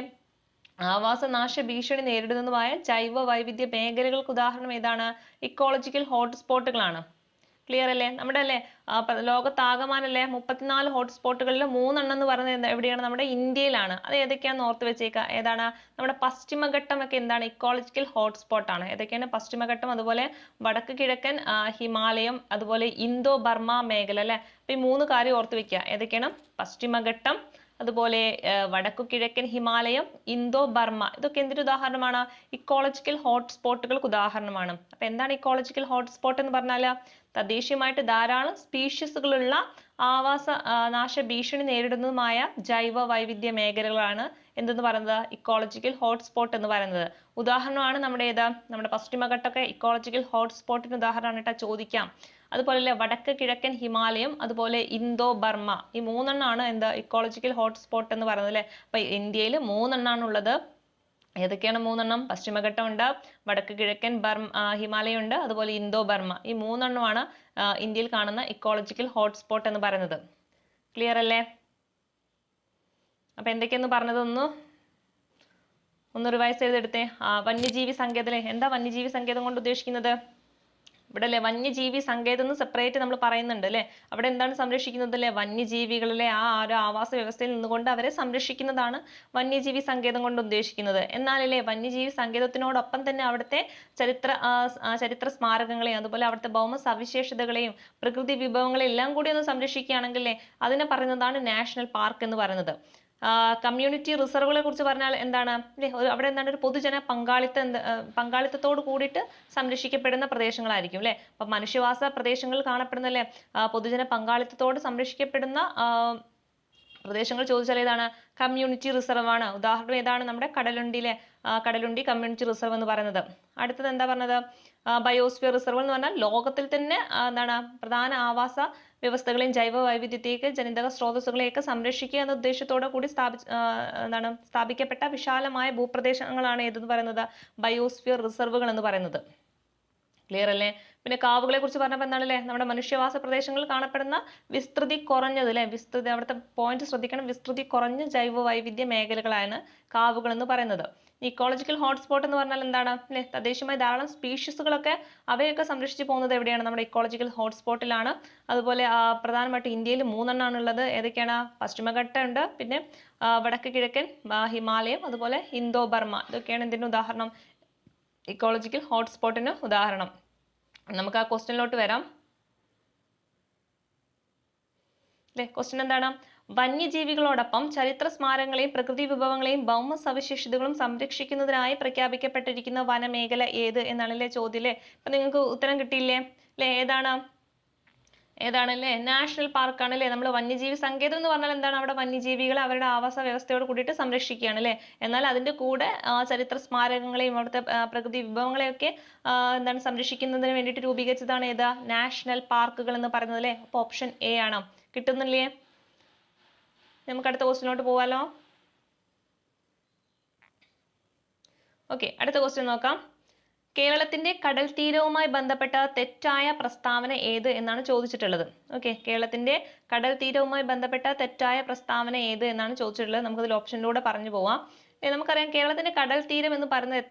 ആവാസനാശ ഭീഷണി നേരിടുന്നതുമായ ജൈവ വൈവിധ്യ മേഖലകൾക്ക് ഉദാഹരണം ഏതാണ്? ഇക്കോളജിക്കൽ ഹോട്ട്സ്പോട്ടുകളാണ്. ക്ലിയർ അല്ലേ? നമ്മുടെ അല്ലെ ലോകത്താകമാനല്ലേ 34 ഹോട്ട്സ്പോട്ടുകളിൽ 3 എന്ന് പറയുന്നത് എവിടെയാണ്? നമ്മുടെ ഇന്ത്യയിലാണ്. അത് ഏതൊക്കെയാണെന്ന് ഓർത്ത് വെച്ചേക്കുക. ഏതാണ്? നമ്മുടെ പശ്ചിമഘട്ടം ഒക്കെ എന്താണ്? ഇക്കോളജിക്കൽ ഹോട്ട്സ്പോട്ട് ആണ്. ഏതൊക്കെയാണ്? പശ്ചിമഘട്ടം, അതുപോലെ വടക്ക് കിഴക്കൻ ഹിമാലയം, അതുപോലെ ഇന്തോ ബർമ മേഖല അല്ലെ. അപ്പൊ ഈ 3 കാര്യം ഓർത്ത് വെക്കുക. ഏതൊക്കെയാണ്? പശ്ചിമഘട്ടം, അതുപോലെ വടക്കു കിഴക്കൻ ഹിമാലയം, ഇന്തോ ബർമ. ഇതൊക്കെ എന്തൊരു ഉദാഹരണമാണ്? ഇക്കോളജിക്കൽ ഹോട്ട്സ്പോട്ടുകൾക്ക് ഉദാഹരണമാണ്. അപ്പൊ എന്താണ് ഇക്കോളജിക്കൽ ഹോട്ട്സ്പോട്ട് എന്ന് പറഞ്ഞാൽ? തദ്ദേശീയമായിട്ട് ധാരാളം സ്പീഷീസുകളുള്ള ആവാസ നാശ ഭീഷണി നേരിടുന്നതുമായ ജൈവ വൈവിധ്യ മേഖലകളാണ് എന്തെന്ന് പറയുന്നത്? ഇക്കോളജിക്കൽ ഹോട്ട്സ്പോട്ട് എന്ന് പറയുന്നത്. ഉദാഹരണമാണ് നമ്മുടെ നമ്മുടെ പശ്ചിമഘട്ടമൊക്കെ ഇക്കോളജിക്കൽ ഹോട്ട്സ്പോട്ടിന് ഉദാഹരണമാണ് കേട്ടോ. ചോദിക്കാം. അതുപോലെ വടക്ക് കിഴക്കൻ ഹിമാലയം, അതുപോലെ ഇന്തോ ബർമ, ഈ 3 എണ്ണമാണ് എന്താ? ഇക്കോളജിക്കൽ ഹോട്ട്സ്പോട്ട് എന്ന് പറയുന്നത് അല്ലെ. അപ്പൊ ഇന്ത്യയിൽ 3 എണ്ണമാണ് ഉള്ളത്. ഏതൊക്കെയാണ് 3 എണ്ണം? പശ്ചിമഘട്ടം ഉണ്ട്, വടക്ക് കിഴക്കൻ ഹിമാലയം ഉണ്ട്, അതുപോലെ ഇന്തോ ബർമ. ഈ 3 എണ്ണമാണ് ഇന്ത്യയിൽ കാണുന്ന ഇക്കോളജിക്കൽ ഹോട്ട്സ്പോട്ട് എന്ന് പറയുന്നത്. ക്ലിയർ അല്ലേ? അപ്പൊ എന്തൊക്കെയെന്ന് പറഞ്ഞത് ഒന്ന് റിവൈസ് ചെയ്തെടുത്തേ. വന്യജീവി സങ്കേതം. എന്താ വന്യജീവി സങ്കേതം കൊണ്ട് ഉദ്ദേശിക്കുന്നത്? ഇവിടെ അല്ലെ വന്യജീവി സങ്കേതം എന്ന് സെപ്പറേറ്റ് നമ്മൾ പറയുന്നുണ്ട് അല്ലെ. അവിടെ എന്താണ് സംരക്ഷിക്കുന്നത് അല്ലെ? വന്യജീവികളിലെ ഒരു ആവാസ വ്യവസ്ഥയിൽ നിന്നുകൊണ്ട് അവരെ സംരക്ഷിക്കുന്നതാണ് വന്യജീവി സങ്കേതം കൊണ്ട് ഉദ്ദേശിക്കുന്നത്. എന്നാലല്ലേ വന്യജീവി സങ്കേതത്തിനോടൊപ്പം തന്നെ അവിടുത്തെ ചരിത്ര സ്മാരകങ്ങളെയും അതുപോലെ അവിടുത്തെ ഭൗമ സവിശേഷതകളെയും പ്രകൃതി വിഭവങ്ങളെയും എല്ലാം കൂടി ഒന്ന് സംരക്ഷിക്കുകയാണെങ്കിൽ അതിനെ പറയുന്നതാണ് നാഷണൽ പാർക്ക് എന്ന് പറയുന്നത്. കമ്മ്യൂണിറ്റി റിസർവുകളെ കുറിച്ച് പറഞ്ഞാൽ എന്താണ് അല്ലേ, അവിടെ എന്താണ് ഒരു പൊതുജന പങ്കാളിത്തത്തോട് കൂടിയിട്ട് സംരക്ഷിക്കപ്പെടുന്ന പ്രദേശങ്ങളായിരിക്കും അല്ലേ. അപ്പം മനുഷ്യവാസ പ്രദേശങ്ങളിൽ കാണപ്പെടുന്ന അല്ലേ പൊതുജന പങ്കാളിത്തത്തോട് സംരക്ഷിക്കപ്പെടുന്ന പ്രദേശങ്ങൾ ചോദിച്ചാൽ ഏതാണ്, കമ്മ്യൂണിറ്റി റിസർവ് ആണ്. ഉദാഹരണം ഏതാണ്, നമ്മുടെ കടലുണ്ടി കമ്മ്യൂണിറ്റി റിസർവ് എന്ന് പറയുന്നത്. അടുത്തത് എന്താ പറഞ്ഞത്, ബയോസ്ഫിയർ റിസർവ് എന്ന് പറഞ്ഞാൽ ലോകത്തിൽ തന്നെ എന്താണ് പ്രധാന ആവാസ വ്യവസ്ഥകളെയും ജൈവ വൈവിധ്യത്തെയൊക്കെ ജനിതക സ്രോതസ്സുകളെയൊക്കെ സംരക്ഷിക്കുക എന്ന ഉദ്ദേശത്തോടെ കൂടി സ്ഥാപിക്കപ്പെട്ട വിശാലമായ ഭൂപ്രദേശങ്ങളാണ് ഏതെന്ന് പറയുന്നത്, ബയോസ്ഫിയർ റിസർവുകൾ എന്ന് പറയുന്നത്. ക്ലിയർ അല്ലേ. പിന്നെ കാവുകളെ കുറിച്ച് പറഞ്ഞപ്പോൾ എന്താണല്ലേ, നമ്മുടെ മനുഷ്യവാസ പ്രദേശങ്ങളിൽ കാണപ്പെടുന്ന വിസ്തൃതി കുറഞ്ഞത് അല്ലെ, അവിടുത്തെ പോയിന്റ് ശ്രദ്ധിക്കണം, വിസ്തൃതി കുറഞ്ഞ ജൈവ വൈവിധ്യ മേഖലകളാണ് കാവുകൾ എന്ന് പറയുന്നത്. ഇക്കോളജിക്കൽ ഹോട്ട്സ്പോട്ട് എന്ന് പറഞ്ഞാൽ എന്താണ് അല്ലെ, തദ്ദേശീയമായ ധാരാളം സ്പീഷീസുകളൊക്കെ അവയൊക്കെ സംരക്ഷിച്ചു പോകുന്നത് എവിടെയാണ്, നമ്മുടെ ഇക്കോളജിക്കൽ ഹോട്ട്സ്പോട്ടിലാണ്. അതുപോലെ പ്രധാനമായിട്ട് ഇന്ത്യയിൽ 3 ഉള്ളത്. ഏതൊക്കെയാണ്, പശ്ചിമഘട്ട ഉണ്ട്, പിന്നെ വടക്ക് കിഴക്കൻ ഹിമാലയം, അതുപോലെ ഇന്തോ ബർമ. ഇതൊക്കെയാണ് ഇതിന്റെ ഉദാഹരണം, ഇക്കോളജിക്കൽ ഹോട്ട്സ്പോട്ടിന് ഉദാഹരണം. നമുക്ക് ആ ക്വസ്റ്റ്യനിലോട്ട് വരാം അല്ലെ. ക്വസ്റ്റ്യൻ എന്താണ്, വന്യജീവികളോടൊപ്പം ചരിത്ര സ്മാരകങ്ങളെയും പ്രകൃതി വിഭവങ്ങളെയും ഭൗമ സവിശേഷതകളും സംരക്ഷിക്കുന്നതിനായി പ്രഖ്യാപിക്കപ്പെട്ടിരിക്കുന്ന വനമേഖല ഏത് എന്നാണല്ലേ ചോദ്യം അല്ലേ. അപ്പൊ നിങ്ങൾക്ക് ഉത്തരം കിട്ടിയില്ലേ അല്ലെ, ഏതാണല്ലേ, നാഷണൽ പാർക്കാണ് അല്ലേ. നമ്മൾ വന്യജീവി സങ്കേതം എന്ന് പറഞ്ഞാൽ എന്താണ്, അവിടെ വന്യജീവികളെ അവരുടെ ആവാസ വ്യവസ്ഥയോട് കൂടിയിട്ട് സംരക്ഷിക്കുകയാണ് അല്ലേ. എന്നാൽ അതിന്റെ കൂടെ ചരിത്ര സ്മാരകങ്ങളെയും അവിടുത്തെ പ്രകൃതി വിഭവങ്ങളെയൊക്കെ എന്താണ് സംരക്ഷിക്കുന്നതിന് വേണ്ടിയിട്ട് രൂപീകരിച്ചതാണ് ഏതാ, നാഷണൽ പാർക്കുകൾ എന്ന് പറയുന്നത് അല്ലേ. അപ്പൊ ഓപ്ഷൻ എ ആണ്. കിട്ടുന്നില്ലേ, നമുക്ക് അടുത്ത ക്വസ്റ്റ്യനിലോട്ട് പോവാലോ. ഓക്കെ, അടുത്ത ക്വസ്റ്റ്യൻ നോക്കാം. കേരളത്തിന്റെ കടൽ തീരവുമായി ബന്ധപ്പെട്ട തെറ്റായ പ്രസ്താവന ഏത് എന്നാണ് ചോദിച്ചിട്ടുള്ളത്. ഓക്കെ, കേരളത്തിന്റെ കടൽ തീരവുമായി ബന്ധപ്പെട്ട തെറ്റായ പ്രസ്താവന ഏത് എന്നാണ് ചോദിച്ചിട്ടുള്ളത്. നമുക്കതിൽ ഓപ്ഷനിലൂടെ പറഞ്ഞു പോവാം. നമുക്കറിയാം കേരളത്തിന്റെ കടൽ തീരം എന്ന് പറയുന്നത്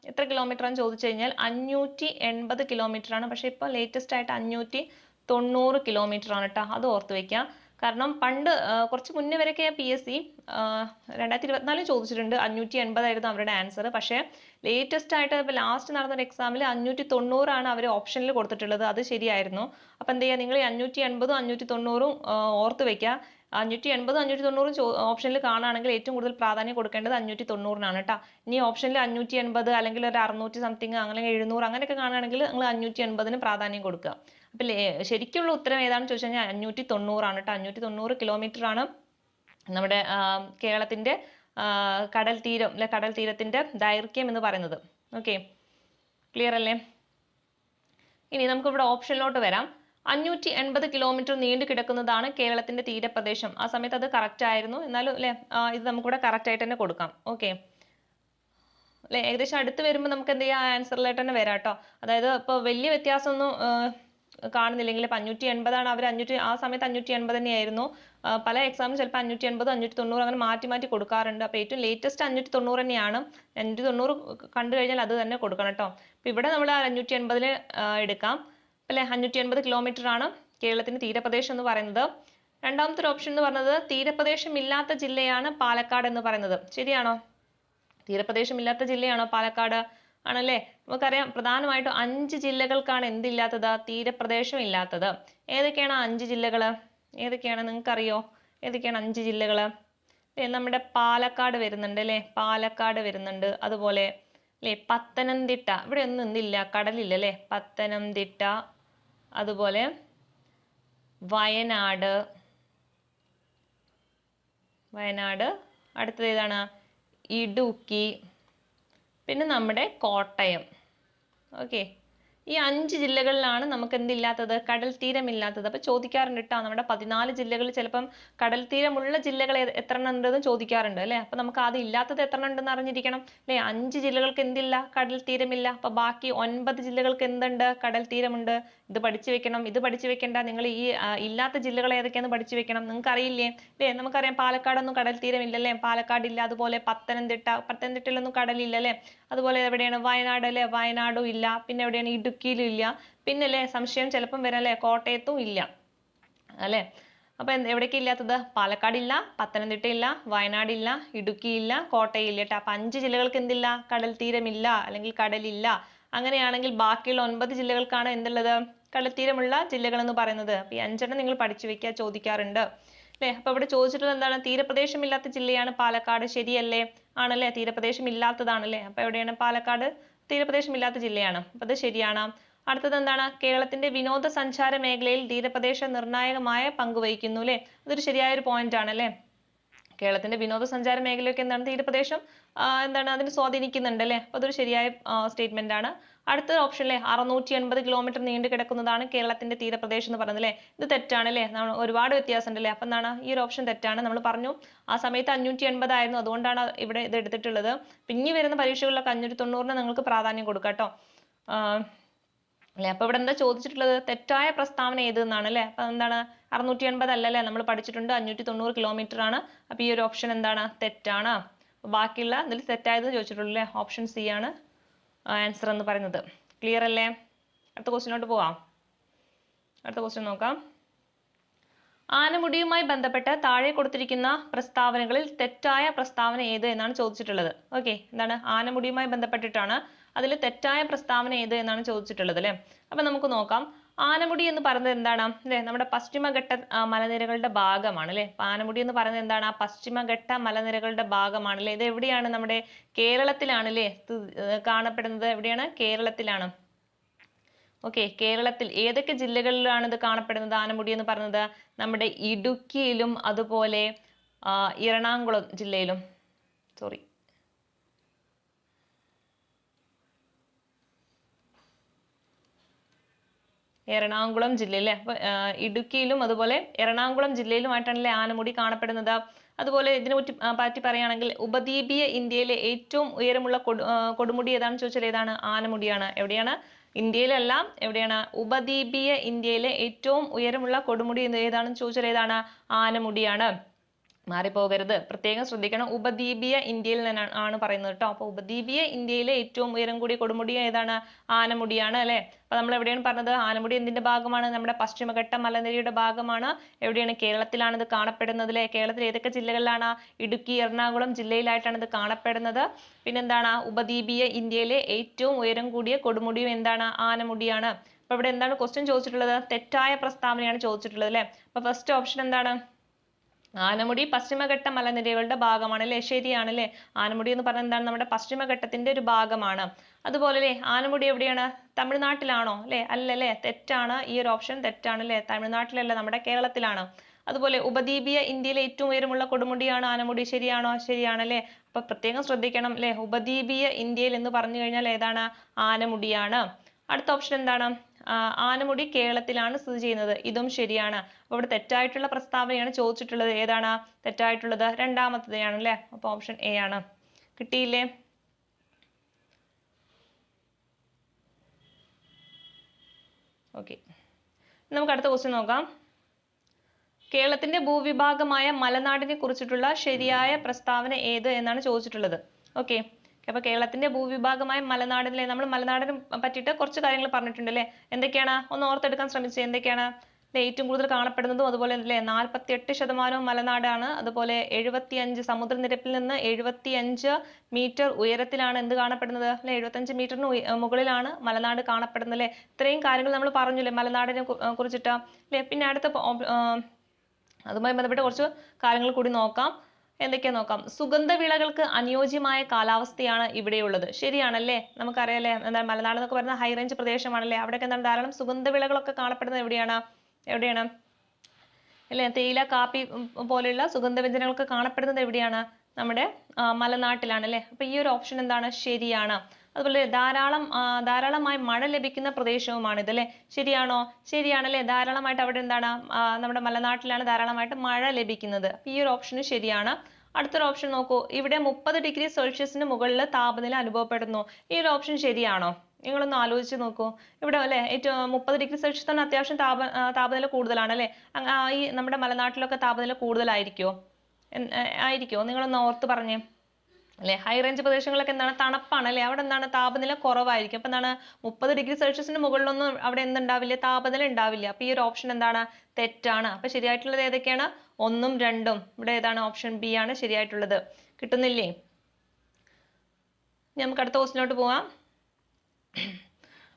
എത്ര കിലോമീറ്റർ ആണെന്ന് ചോദിച്ചു കഴിഞ്ഞാൽ 580 കിലോമീറ്റർ ആണ്. പക്ഷെ ഇപ്പൊ ലേറ്റസ്റ്റ് ആയിട്ട് 590 കിലോമീറ്റർ ആണ് കേട്ടോ, അത് ഓർത്ത് വെക്കാം. കാരണം പണ്ട് കുറച്ച് മുന്നേ വരെയൊക്കെ PSC 2024 ചോദിച്ചിട്ടുണ്ട്, 580 ആയിരുന്നു അവരുടെ ആൻസർ. പക്ഷേ ലേറ്റസ്റ്റ് ആയിട്ട് ഇപ്പോൾ ലാസ്റ്റ് നടന്നൊരു എക്സാമിൽ 590 ആണ് അവർ ഓപ്ഷനിൽ കൊടുത്തിട്ടുള്ളത്. അത് ശരിയായിരുന്നു. അപ്പം എന്ത് ചെയ്യുക, നിങ്ങൾ 580ഉം 590ഉം ഓർത്ത് വെക്കുക. 580 590 ഓപ്ഷനിൽ കാണുകയാണെങ്കിൽ ഏറ്റവും കൂടുതൽ പ്രാധാന്യം കൊടുക്കേണ്ടത് 590നാണ് കേട്ടോ. ഇനി ഓപ്ഷനിൽ 580 അല്ലെങ്കിൽ ഒരു 600 സംതിങ് അങ്ങനെ 700 അങ്ങനെയൊക്കെ കാണുകയാണെങ്കിൽ നിങ്ങൾ 580ന് പ്രാധാന്യം കൊടുക്കുക. അപ്പൊ ശരിക്കുള്ള ഉത്തരം ഏതാണെന്ന് ചോദിച്ചു കഴിഞ്ഞാൽ 590 ആണ് കേട്ടോ. 590 കിലോമീറ്റർ ആണ് നമ്മുടെ കേരളത്തിന്റെ കടൽ തീരം അല്ലെ, കടൽ തീരത്തിന്റെ ദൈർഘ്യം എന്ന് പറയുന്നത്. ഓക്കെ, ക്ലിയർ അല്ലേ. ഇനി നമുക്ക് ഇവിടെ ഓപ്ഷനിലോട്ട് വരാം. 580 കിലോമീറ്റർ നീണ്ടു കിടക്കുന്നതാണ് കേരളത്തിന്റെ തീരപ്രദേശം. ആ സമയത്ത് അത് കറക്റ്റ് ആയിരുന്നു, എന്നാലും അല്ലെ ഇത് നമുക്കിവിടെ കറക്റ്റ് ആയിട്ട് തന്നെ കൊടുക്കാം. ഓക്കെ അല്ലെ, ഏകദേശം അടുത്ത് വരുമ്പോൾ നമുക്ക് എന്ത് ചെയ്യാം, ആൻസറിലായിട്ട് തന്നെ വരാം കേട്ടോ. അതായത് ഇപ്പൊ വലിയ വ്യത്യാസമൊന്നും കാണുന്നില്ലെങ്കിൽ ഇപ്പം 580 ആണ് അവർ ആ സമയത്ത് 580 തന്നെയായിരുന്നു. പല എക്സാമിനും ചിലപ്പോൾ 580 590 അങ്ങനെ മാറ്റി കൊടുക്കാറുണ്ട്. അപ്പോൾ ഏറ്റവും ലേറ്റസ്റ്റ് 590 തന്നെയാണ്. 590 കണ്ടു കഴിഞ്ഞാൽ അത് തന്നെ കൊടുക്കണം കേട്ടോ. അപ്പോൾ ഇവിടെ നമ്മൾ 580 എടുക്കാം അല്ലെ. 580 കിലോമീറ്റർ ആണ് കേരളത്തിന്റെ തീരപ്രദേശം എന്ന് പറയുന്നത്. രണ്ടാമത്തെ ഒരു ഓപ്ഷൻ എന്ന് പറയുന്നത് തീരപ്രദേശം ഇല്ലാത്ത ജില്ലയാണ് പാലക്കാട് എന്ന് പറയുന്നത്. ശരിയാണോ, തീരപ്രദേശം ഇല്ലാത്ത ജില്ലയാണോ പാലക്കാട്? ആണല്ലേ. നമുക്കറിയാം പ്രധാനമായിട്ടും 5 ജില്ലകൾക്കാണ് എന്തില്ലാത്തത്, തീരപ്രദേശം ഇല്ലാത്തത്. ഏതൊക്കെയാണ് 5 ജില്ലകൾ, ഏതൊക്കെയാണ് നിങ്ങൾക്കറിയോ, ഏതൊക്കെയാണ് 5 ജില്ലകൾ? നമ്മുടെ പാലക്കാട് വരുന്നുണ്ട് അല്ലേ, പാലക്കാട് വരുന്നുണ്ട്. അതുപോലെ അല്ലേ പത്തനംതിട്ട, ഇവിടെ ഒന്നും എന്തില്ല, കടലില്ല അല്ലേ, പത്തനംതിട്ട. അതുപോലെ വയനാട്, അടുത്തത് ഏതാണ്, ഇടുക്കി, പിന്നെ നമ്മുടെ കോട്ടയം. ഓക്കെ, ഈ 5 ജില്ലകളിലാണ് നമുക്ക് എന്തില്ലാത്തത്, കടൽ തീരമില്ലാത്തത്. അപ്പൊ ചോദിക്കാറുണ്ട് കേട്ടോ, നമ്മുടെ 14 ജില്ലകളിൽ ചിലപ്പം കടൽ തീരമുള്ള ജില്ലകൾ എത്ര എണ്ണം ഉണ്ടെന്ന് ചോദിക്കാറുണ്ട് അല്ലെ. അപ്പൊ നമുക്ക് അത് ഇല്ലാത്തത് എത്ര എണ്ണം ഉണ്ടെന്ന് അറിഞ്ഞിരിക്കണം അല്ലെ. 5 ജില്ലകൾക്ക് എന്തില്ല, കടൽ തീരമില്ല. അപ്പൊ ബാക്കി 9 ജില്ലകൾക്ക് എന്തുണ്ട്, കടൽ തീരമുണ്ട്. ഇത് പഠിച്ചു വെക്കണം, ഇത് പഠിച്ചു വെക്കണ്ട. നിങ്ങൾ ഈ ഇല്ലാത്ത ജില്ലകൾ ഏതൊക്കെയാന്ന് പഠിച്ചു വെക്കണം. നിങ്ങൾക്ക് അറിയില്ലേ അല്ലേ. നമുക്കറിയാം പാലക്കാടൊന്നും കടൽ തീരമില്ലല്ലേ, പാലക്കാടില്ല. അതുപോലെ പത്തനംതിട്ടയിലൊന്നും കടലില്ല അല്ലേ. അതുപോലെ എവിടെയാണ്, വയനാട് അല്ലെ, വയനാടും ഇല്ല. പിന്നെ എവിടെയാണ്, ഇടുക്കിയിലും ഇല്ല. പിന്നെ അല്ലേ സംശയം ചിലപ്പം വരാം അല്ലെ, കോട്ടയത്തും ഇല്ല അല്ലെ. അപ്പൊ എവിടേക്ക് ഇല്ലാത്തത്, പാലക്കാടില്ല, പത്തനംതിട്ടയില്ല, വയനാടില്ല, ഇടുക്കിയില്ല, കോട്ടയില്ല കേട്ടോ. അപ്പൊ 5 ജില്ലകൾക്ക് എന്തില്ല, കടൽ തീരമില്ല അല്ലെങ്കിൽ കടലില്ല. അങ്ങനെയാണെങ്കിൽ ബാക്കിയുള്ള 9 ജില്ലകൾക്കാണ് എന്തുള്ളത്, കടൽ തീരമുള്ള ജില്ലകൾ എന്ന് പറയുന്നത്. അപ്പൊ ഈ 5 എണ്ണം നിങ്ങൾ പഠിച്ചു വെക്കുക, ചോദിക്കാറുണ്ട്. അല്ലേ? അപ്പൊ ഇവിടെ ചോദിച്ചിട്ടുള്ളത് എന്താണ്? തീരപ്രദേശമില്ലാത്ത ജില്ലയാണ് പാലക്കാട്. ശരിയല്ലേ? ആണല്ലേ? തീരപ്രദേശം ഇല്ലാത്തതാണല്ലേ? അപ്പൊ എവിടെയാണ് പാലക്കാട്? തീരപ്രദേശമില്ലാത്ത ജില്ലയാണ്. അപ്പൊ അത് ശരിയാണ്. അടുത്തത് എന്താണ്? കേരളത്തിന്റെ വിനോദസഞ്ചാര മേഖലയിൽ തീരപ്രദേശം നിർണായകമായ പങ്ക് വഹിക്കുന്നു അല്ലേ? അതൊരു ശരിയായ ഒരു പോയിന്റ് ആണ് അല്ലേ? കേരളത്തിന്റെ വിനോദസഞ്ചാര മേഖലയൊക്കെ എന്താണ്? തീരപ്രദേശം എന്താണ് അതിന് സ്വാധീനിക്കുന്നുണ്ട് അല്ലേ? അപ്പൊ അതൊരു ശരിയായ സ്റ്റേറ്റ്മെന്റ് ആണ്. അടുത്ത ഓപ്ഷനിലെ 680 കിലോമീറ്റർ നീണ്ടു കിടക്കുന്നതാണ് കേരളത്തിന്റെ തീരപ്രദേശം എന്ന് പറയുന്നത് അല്ലേ? ഇത് തെറ്റാണ് അല്ലേ? ഒരുപാട് വ്യത്യാസമുണ്ട് അല്ലേ? അപ്പൊ എന്താണ്? ഈ ഒരു ഓപ്ഷൻ തെറ്റാണ്. നമ്മൾ പറഞ്ഞു ആ സമയത്ത് 580 ആയിരുന്നു, അതുകൊണ്ടാണ് ഇവിടെ ഇത് എടുത്തിട്ടുള്ളത്. പിന്നെ വരുന്ന പരീക്ഷകളിലൊക്കെ 590 നിങ്ങൾക്ക് പ്രാധാന്യം കൊടുക്കാം കേട്ടോ. അല്ലെ? അപ്പൊ ഇവിടെ എന്താ ചോദിച്ചിട്ടുള്ളത്? തെറ്റായ പ്രസ്താവന ഏത് എന്നാണ് അല്ലെ? അപ്പൊ എന്താണ്? 680 അല്ലല്ലേ? നമ്മൾ പഠിച്ചിട്ടുണ്ട് 590 കിലോമീറ്റർ ആണ്. അപ്പൊ ഈ ഒരു ഓപ്ഷൻ എന്താണ്? തെറ്റാണ്. ബാക്കിയുള്ള ഇതിൽ തെറ്റായത് ചോദിച്ചിട്ടുള്ളൂ അല്ലെ? ഓപ്ഷൻ സി ആണ് ആൻസർ എന്ന് പറയുന്നത്. ക്ലിയർ അല്ലേ? അടുത്ത ക്വസ്റ്റിനോട്ട് പോവാം. അടുത്ത ക്വസ്റ്റ്യൻ നോക്കാം. ആനമുടിയുമായി ബന്ധപ്പെട്ട് താഴെ കൊടുത്തിരിക്കുന്ന പ്രസ്താവനകളിൽ തെറ്റായ പ്രസ്താവന ഏത് എന്നാണ് ചോദിച്ചിട്ടുള്ളത്. ഓക്കെ, എന്താണ്? ആനമുടിയുമായി ബന്ധപ്പെട്ടിട്ടാണ്. അതിൽ തെറ്റായ പ്രസ്താവന ഏത് എന്നാണ് ചോദിച്ചിട്ടുള്ളത് അല്ലെ? അപ്പൊ നമുക്ക് നോക്കാം. ആനമുടി എന്ന് പറയുന്നത് എന്താണ്? അല്ലെ, നമ്മുടെ പശ്ചിമഘട്ട മലനിരകളുടെ ഭാഗമാണ് അല്ലെ? ആനമുടി എന്ന് പറയുന്നത് എന്താണ്? പശ്ചിമഘട്ട മലനിരകളുടെ ഭാഗമാണ് അല്ലെ? ഇത് എവിടെയാണ്? നമ്മുടെ കേരളത്തിലാണ് അല്ലെ കാണപ്പെടുന്നത്? എവിടെയാണ്? കേരളത്തിലാണ്. ഓക്കെ, കേരളത്തിൽ ഏതൊക്കെ ജില്ലകളിലാണ് ഇത് കാണപ്പെടുന്നത്? ആനമുടി എന്ന് പറയുന്നത് നമ്മുടെ ഇടുക്കിയിലും അതുപോലെ എറണാകുളം ജില്ലയിലും എറണാകുളം ജില്ലയിലെ അപ്പൊ ഇടുക്കിയിലും അതുപോലെ എറണാകുളം ജില്ലയിലുമായിട്ടാണല്ലേ ആനമുടി കാണപ്പെടുന്നത്. അതുപോലെ ഇതിനെ പറ്റി പറയുകയാണെങ്കിൽ ഉപദ്വീപീയ ഇന്ത്യയിലെ ഏറ്റവും ഉയരമുള്ള കൊടുമുടി ഏതാണെന്ന് ചോദിച്ചാൽ ഏതാണ്? ആനമുടിയാണ്. എവിടെയാണ്? ഇന്ത്യയിലല്ല, എവിടെയാണ്? ഉപദ്വീപീയ ഇന്ത്യയിലെ ഏറ്റവും ഉയരമുള്ള കൊടുമുടി ഏതാണെന്ന് ചോദിച്ചാൽ ഏതാണ്? ആനമുടിയാണ്. മാറിപ്പോകരുത്, പ്രത്യേകം ശ്രദ്ധിക്കണം. ഉപദ്വീപീയ ഇന്ത്യയിൽ നിന്നാണ് പറയുന്നത് കേട്ടോ. അപ്പൊ ഉപദ്വീപീയ ഇന്ത്യയിലെ ഏറ്റവും ഉയരം കൂടിയ കൊടുമുടി ഏതാണ്? ആനമുടിയാണ് അല്ലെ? അപ്പൊ നമ്മൾ എവിടെയാണ് പറഞ്ഞത്? ആനമുടി എന്തിന്റെ ഭാഗമാണ്? നമ്മുടെ പശ്ചിമഘട്ട മലനിരയുടെ ഭാഗമാണ്. എവിടെയാണ്? കേരളത്തിലാണ് ഇത് കാണപ്പെടുന്നത് അല്ലെ? കേരളത്തിൽ ഏതൊക്കെ ജില്ലകളിലാണ്? ഇടുക്കി, എറണാകുളം ജില്ലയിലായിട്ടാണ് ഇത് കാണപ്പെടുന്നത്. പിന്നെന്താണ്? ഉപദ്വീപീയ ഇന്ത്യയിലെ ഏറ്റവും ഉയരം കൂടിയ കൊടുമുടിയും എന്താണ്? ആനമുടിയാണ്. അപ്പൊ ഇവിടെ എന്താണ് ക്വസ്റ്റ്യൻ ചോദിച്ചിട്ടുള്ളത്? തെറ്റായ പ്രസ്താവനയാണ് ചോദിച്ചിട്ടുള്ളത് അല്ലെ? അപ്പൊ ഫസ്റ്റ് ഓപ്ഷൻ എന്താണ്? ആനമുടി പശ്ചിമഘട്ട മലനിരകളുടെ ഭാഗമാണ് അല്ലെ? ശരിയാണ് അല്ലെ? ആനമുടി എന്ന് പറഞ്ഞാൽ എന്താണ്? നമ്മുടെ പശ്ചിമഘട്ടത്തിന്റെ ഒരു ഭാഗമാണ്. അതുപോലെ അല്ലെ ആനമുടി എവിടെയാണ്? തമിഴ്നാട്ടിലാണോ അല്ലെ? അല്ലല്ലേ, തെറ്റാണ്. ഈ ഒരു ഓപ്ഷൻ തെറ്റാണ് അല്ലെ? തമിഴ്നാട്ടിലല്ല, നമ്മുടെ കേരളത്തിലാണ്. അതുപോലെ ഉപദ്വീപീയ ഇന്ത്യയിലെ ഏറ്റവും ഉയരമുള്ള കൊടുമുടിയാണ് ആനമുടി. ശരിയാണോ? ശരിയാണല്ലേ? അപ്പൊ പ്രത്യേകം ശ്രദ്ധിക്കണം അല്ലെ? ഉപദ്വീപീയ ഇന്ത്യയിൽ എന്ന് പറഞ്ഞു കഴിഞ്ഞാൽ ഏതാണ്? ആനമുടിയാണ്. അടുത്ത ഓപ്ഷൻ എന്താണ്? ആനമുടി കേരളത്തിലാണ് സ്ഥിതി ചെയ്യുന്നത്. ഇതും ശരിയാണ്. അപ്പൊ ഇവിടെ തെറ്റായിട്ടുള്ള പ്രസ്താവനയാണ് ചോദിച്ചിട്ടുള്ളത്. ഏതാണ് തെറ്റായിട്ടുള്ളത്? രണ്ടാമത്തേതാണ് അല്ലെ? അപ്പൊ ഓപ്ഷൻ എ ആണ്. കിട്ടിയില്ലേ? ഓക്കെ, നമുക്ക് അടുത്ത ക്വസ്റ്റ്യൻ നോക്കാം. കേരളത്തിന്റെ ഭൂവിഭാഗമായ മലനാടിനെ കുറിച്ചിട്ടുള്ള ശരിയായ പ്രസ്താവന ഏത് എന്നാണ് ചോദിച്ചിട്ടുള്ളത്. ഓക്കെ, അപ്പൊ കേരളത്തിന്റെ ഭൂവിഭാഗമായ മലനാടിലെ നമ്മൾ മലനാടിനെ പറ്റിയിട്ട് കുറച്ച് കാര്യങ്ങൾ പറഞ്ഞിട്ടുണ്ട് അല്ലെ? എന്തൊക്കെയാണ്? ഒന്ന് ഓർത്തെടുക്കാൻ ശ്രമിച്ചത് എന്തൊക്കെയാണ്? ഏറ്റവും കൂടുതൽ കാണപ്പെടുന്നതും അതുപോലെ അല്ലെ 48% മലനാടാണ്. അതുപോലെ 75 സമുദ്രനിരപ്പിൽ നിന്ന് 75 മീറ്റർ ഉയരത്തിലാണ് എന്ത് കാണപ്പെടുന്നത് അല്ലെ? 75 മീറ്ററിന് മുകളിലാണ് മലനാട് കാണപ്പെടുന്നത് അല്ലെ? ഇത്രയും കാര്യങ്ങൾ നമ്മൾ പറഞ്ഞില്ലേ മലനാടിനെ കുറിച്ചിട്ട് അല്ലെ? പിന്നെ അടുത്ത അതുമായി ബന്ധപ്പെട്ട് കുറച്ച് കാര്യങ്ങൾ കൂടി നോക്കാം. എന്തൊക്കെയാ നോക്കാം. സുഗന്ധവിളകൾക്ക് അനുയോജ്യമായ കാലാവസ്ഥയാണ് ഇവിടെയുള്ളത്. ശരിയാണല്ലേ? നമുക്കറിയാലേ എന്താ മലനാട് എന്നൊക്കെ പറയുന്നത് ഹൈ റേഞ്ച് പ്രദേശമാണല്ലേ? അവിടെയൊക്കെ എന്താണ് ധാരാളം സുഗന്ധവിളകളൊക്കെ കാണപ്പെടുന്നത് എവിടെയാണ്? അല്ലെ? തേയില, കാപ്പി പോലെയുള്ള സുഗന്ധവ്യഞ്ജനങ്ങളൊക്കെ കാണപ്പെടുന്നത് എവിടെയാണ്? നമ്മുടെ മലനാട്ടിലാണ് അല്ലെ? അപ്പൊ ഈ ഒരു ഓപ്ഷൻ എന്താണ്? ശരിയാണ്. അതുപോലെ ധാരാളമായി മഴ ലഭിക്കുന്ന പ്രദേശവുമാണ് ഇത് അല്ലെ? ശരിയാണോ? ശരിയാണല്ലേ? ധാരാളമായിട്ട് അവിടെ എന്താണ്? നമ്മുടെ മലനാട്ടിലാണ് ധാരാളമായിട്ട് മഴ ലഭിക്കുന്നത്. ഈ ഒരു ഓപ്ഷൻ ശരിയാണ്. അടുത്തൊരു ഓപ്ഷൻ നോക്കൂ. ഇവിടെ 30 ഡിഗ്രി സെൽഷ്യസിന് മുകളിൽ താപനില അനുഭവപ്പെടുന്നു. ഈ ഒരു ഓപ്ഷൻ ശരിയാണോ? നിങ്ങളൊന്ന് ആലോചിച്ച് നോക്കൂ. ഇവിടെ അല്ലെ ഏറ്റവും 30 ഡിഗ്രി സെൽഷ്യസ് തന്നെ അത്യാവശ്യം താപനില കൂടുതലാണ് അല്ലെ? ഈ നമ്മുടെ മലനാട്ടിലൊക്കെ താപനില കൂടുതലായിരിക്കുമോ? ആയിരിക്കുമോ? നിങ്ങളൊന്ന് ഓർത്ത് പറഞ്ഞേ. അല്ലെ? ഹൈ റേഞ്ച് പ്രദേശങ്ങളിലൊക്കെ എന്താണ്? തണുപ്പാണ് അല്ലെ? അവിടെ എന്താണ്? താപനില കുറവായിരിക്കും. അപ്പൊ എന്താണ്? 30 ഡിഗ്രി സെൽഷ്യസിന് മുകളിലൊന്നും അവിടെ എന്തുണ്ടാവില്ല? താപനില ഉണ്ടാവില്ല. അപ്പൊ ഈ ഒരു ഓപ്ഷൻ എന്താണ്? തെറ്റാണ്. അപ്പൊ ശരിയായിട്ടുള്ളത് ഏതൊക്കെയാണ്? 1ഉം 2ഉം. ഇവിടെ ഏതാണ്? ഓപ്ഷൻ ബി ആണ് ശരിയായിട്ടുള്ളത്. കിട്ടുന്നില്ലേ? നമുക്ക് അടുത്ത ക്വസ്റ്റിനോട്ട് പോവാം.